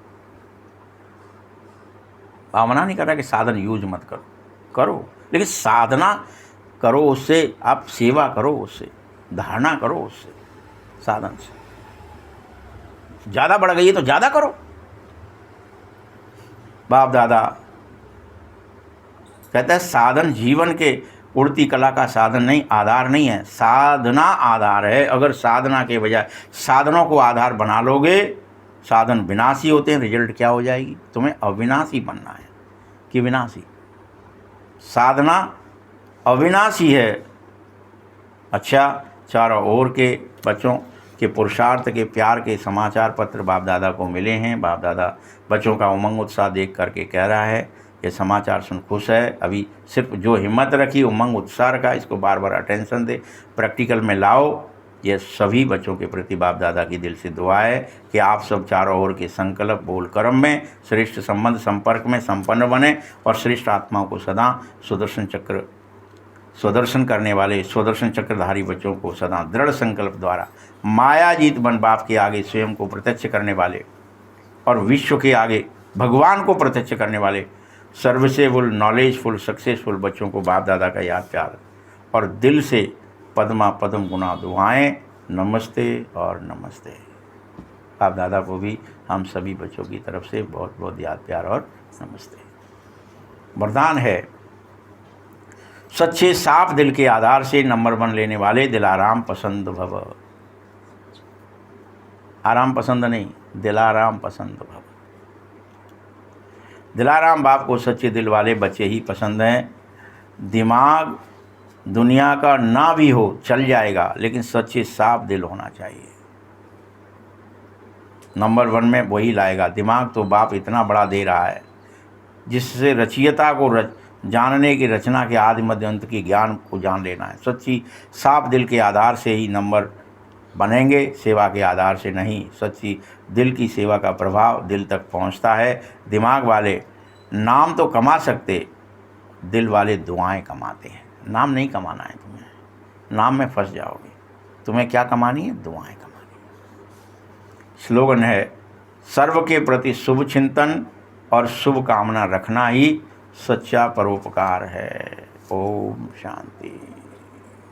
S1: भावना नहीं कर रहा कि साधन यूज मत करो, करो, लेकिन साधना करो, उससे आप सेवा करो, उससे धारणा करो, उससे साधन से ज़्यादा बढ़ गई है तो ज़्यादा करो। बाप दादा कहता है साधन जीवन के उड़ती कला का साधन नहीं, आधार नहीं है, साधना आधार है। अगर साधना के बजाय साधनों को आधार बना लोगे, साधन विनाशी होते हैं, रिजल्ट क्या हो जाएगी? तुम्हें अविनाशी बनना है कि विनाशी? साधना अविनाशी है। अच्छा, चारों ओर के बच्चों के पुरुषार्थ के प्यार के समाचार पत्र बाप दादा को मिले हैं। बाप दादा बच्चों का उमंग उत्साह देख करके कह रहा है ये समाचार सुन खुश है। अभी सिर्फ जो हिम्मत रखी, उमंग उत्साह का, इसको बार बार अटेंशन दे, प्रैक्टिकल में लाओ, ये सभी बच्चों के प्रति बाप दादा की दिल से दुआ है कि आप सब चारों ओर के संकल्प बोल कर्म में श्रेष्ठ संबंध संपर्क में संपन्न बने और श्रेष्ठ आत्माओं को सदा स्वदर्शन करने वाले स्वदर्शन चक्रधारी बच्चों को सदा दृढ़ संकल्प द्वारा मायाजीत बन बाप के आगे स्वयं को प्रत्यक्ष करने वाले और विश्व के आगे भगवान को प्रत्यक्ष करने वाले सर्विसेबल नॉलेजफुल सक्सेसफुल बच्चों को बाप दादा का याद प्यार और दिल से पद्मा पद्म गुना दुआएं नमस्ते और नमस्ते। बाप दादा को भी हम सभी बच्चों की तरफ से बहुत बहुत याद प्यार और नमस्ते। वरदान है, सच्चे साफ दिल के आधार से नंबर 1 लेने वाले दिलाराम पसंद भव। आराम पसंद नहीं, दिलाराम पसंद भव। दिलाराम बाप को सच्चे दिल वाले बच्चे ही पसंद हैं। दिमाग दुनिया का ना भी हो चल जाएगा, लेकिन सच्चे साफ दिल होना चाहिए। नंबर 1 में वही लाएगा। दिमाग तो बाप इतना बड़ा दे रहा है जिससे रचयिता को जानने की रचना के आदि मध्य अंत की ज्ञान को जान लेना है। सच्ची साफ दिल के आधार से ही नंबर बनेंगे, सेवा के आधार से नहीं। सच्ची दिल की सेवा का प्रभाव दिल तक पहुंचता है। दिमाग वाले नाम तो कमा सकते, दिल वाले दुआएं कमाते हैं। नाम नहीं कमाना है तुम्हें, नाम में फंस जाओगे। तुम्हें क्या कमानी है? दुआएं कमानी है। स्लोगन है, सर्व के प्रति शुभ चिंतन और शुभ कामना रखना ही सच्चा परोपकार है। ओम शांति।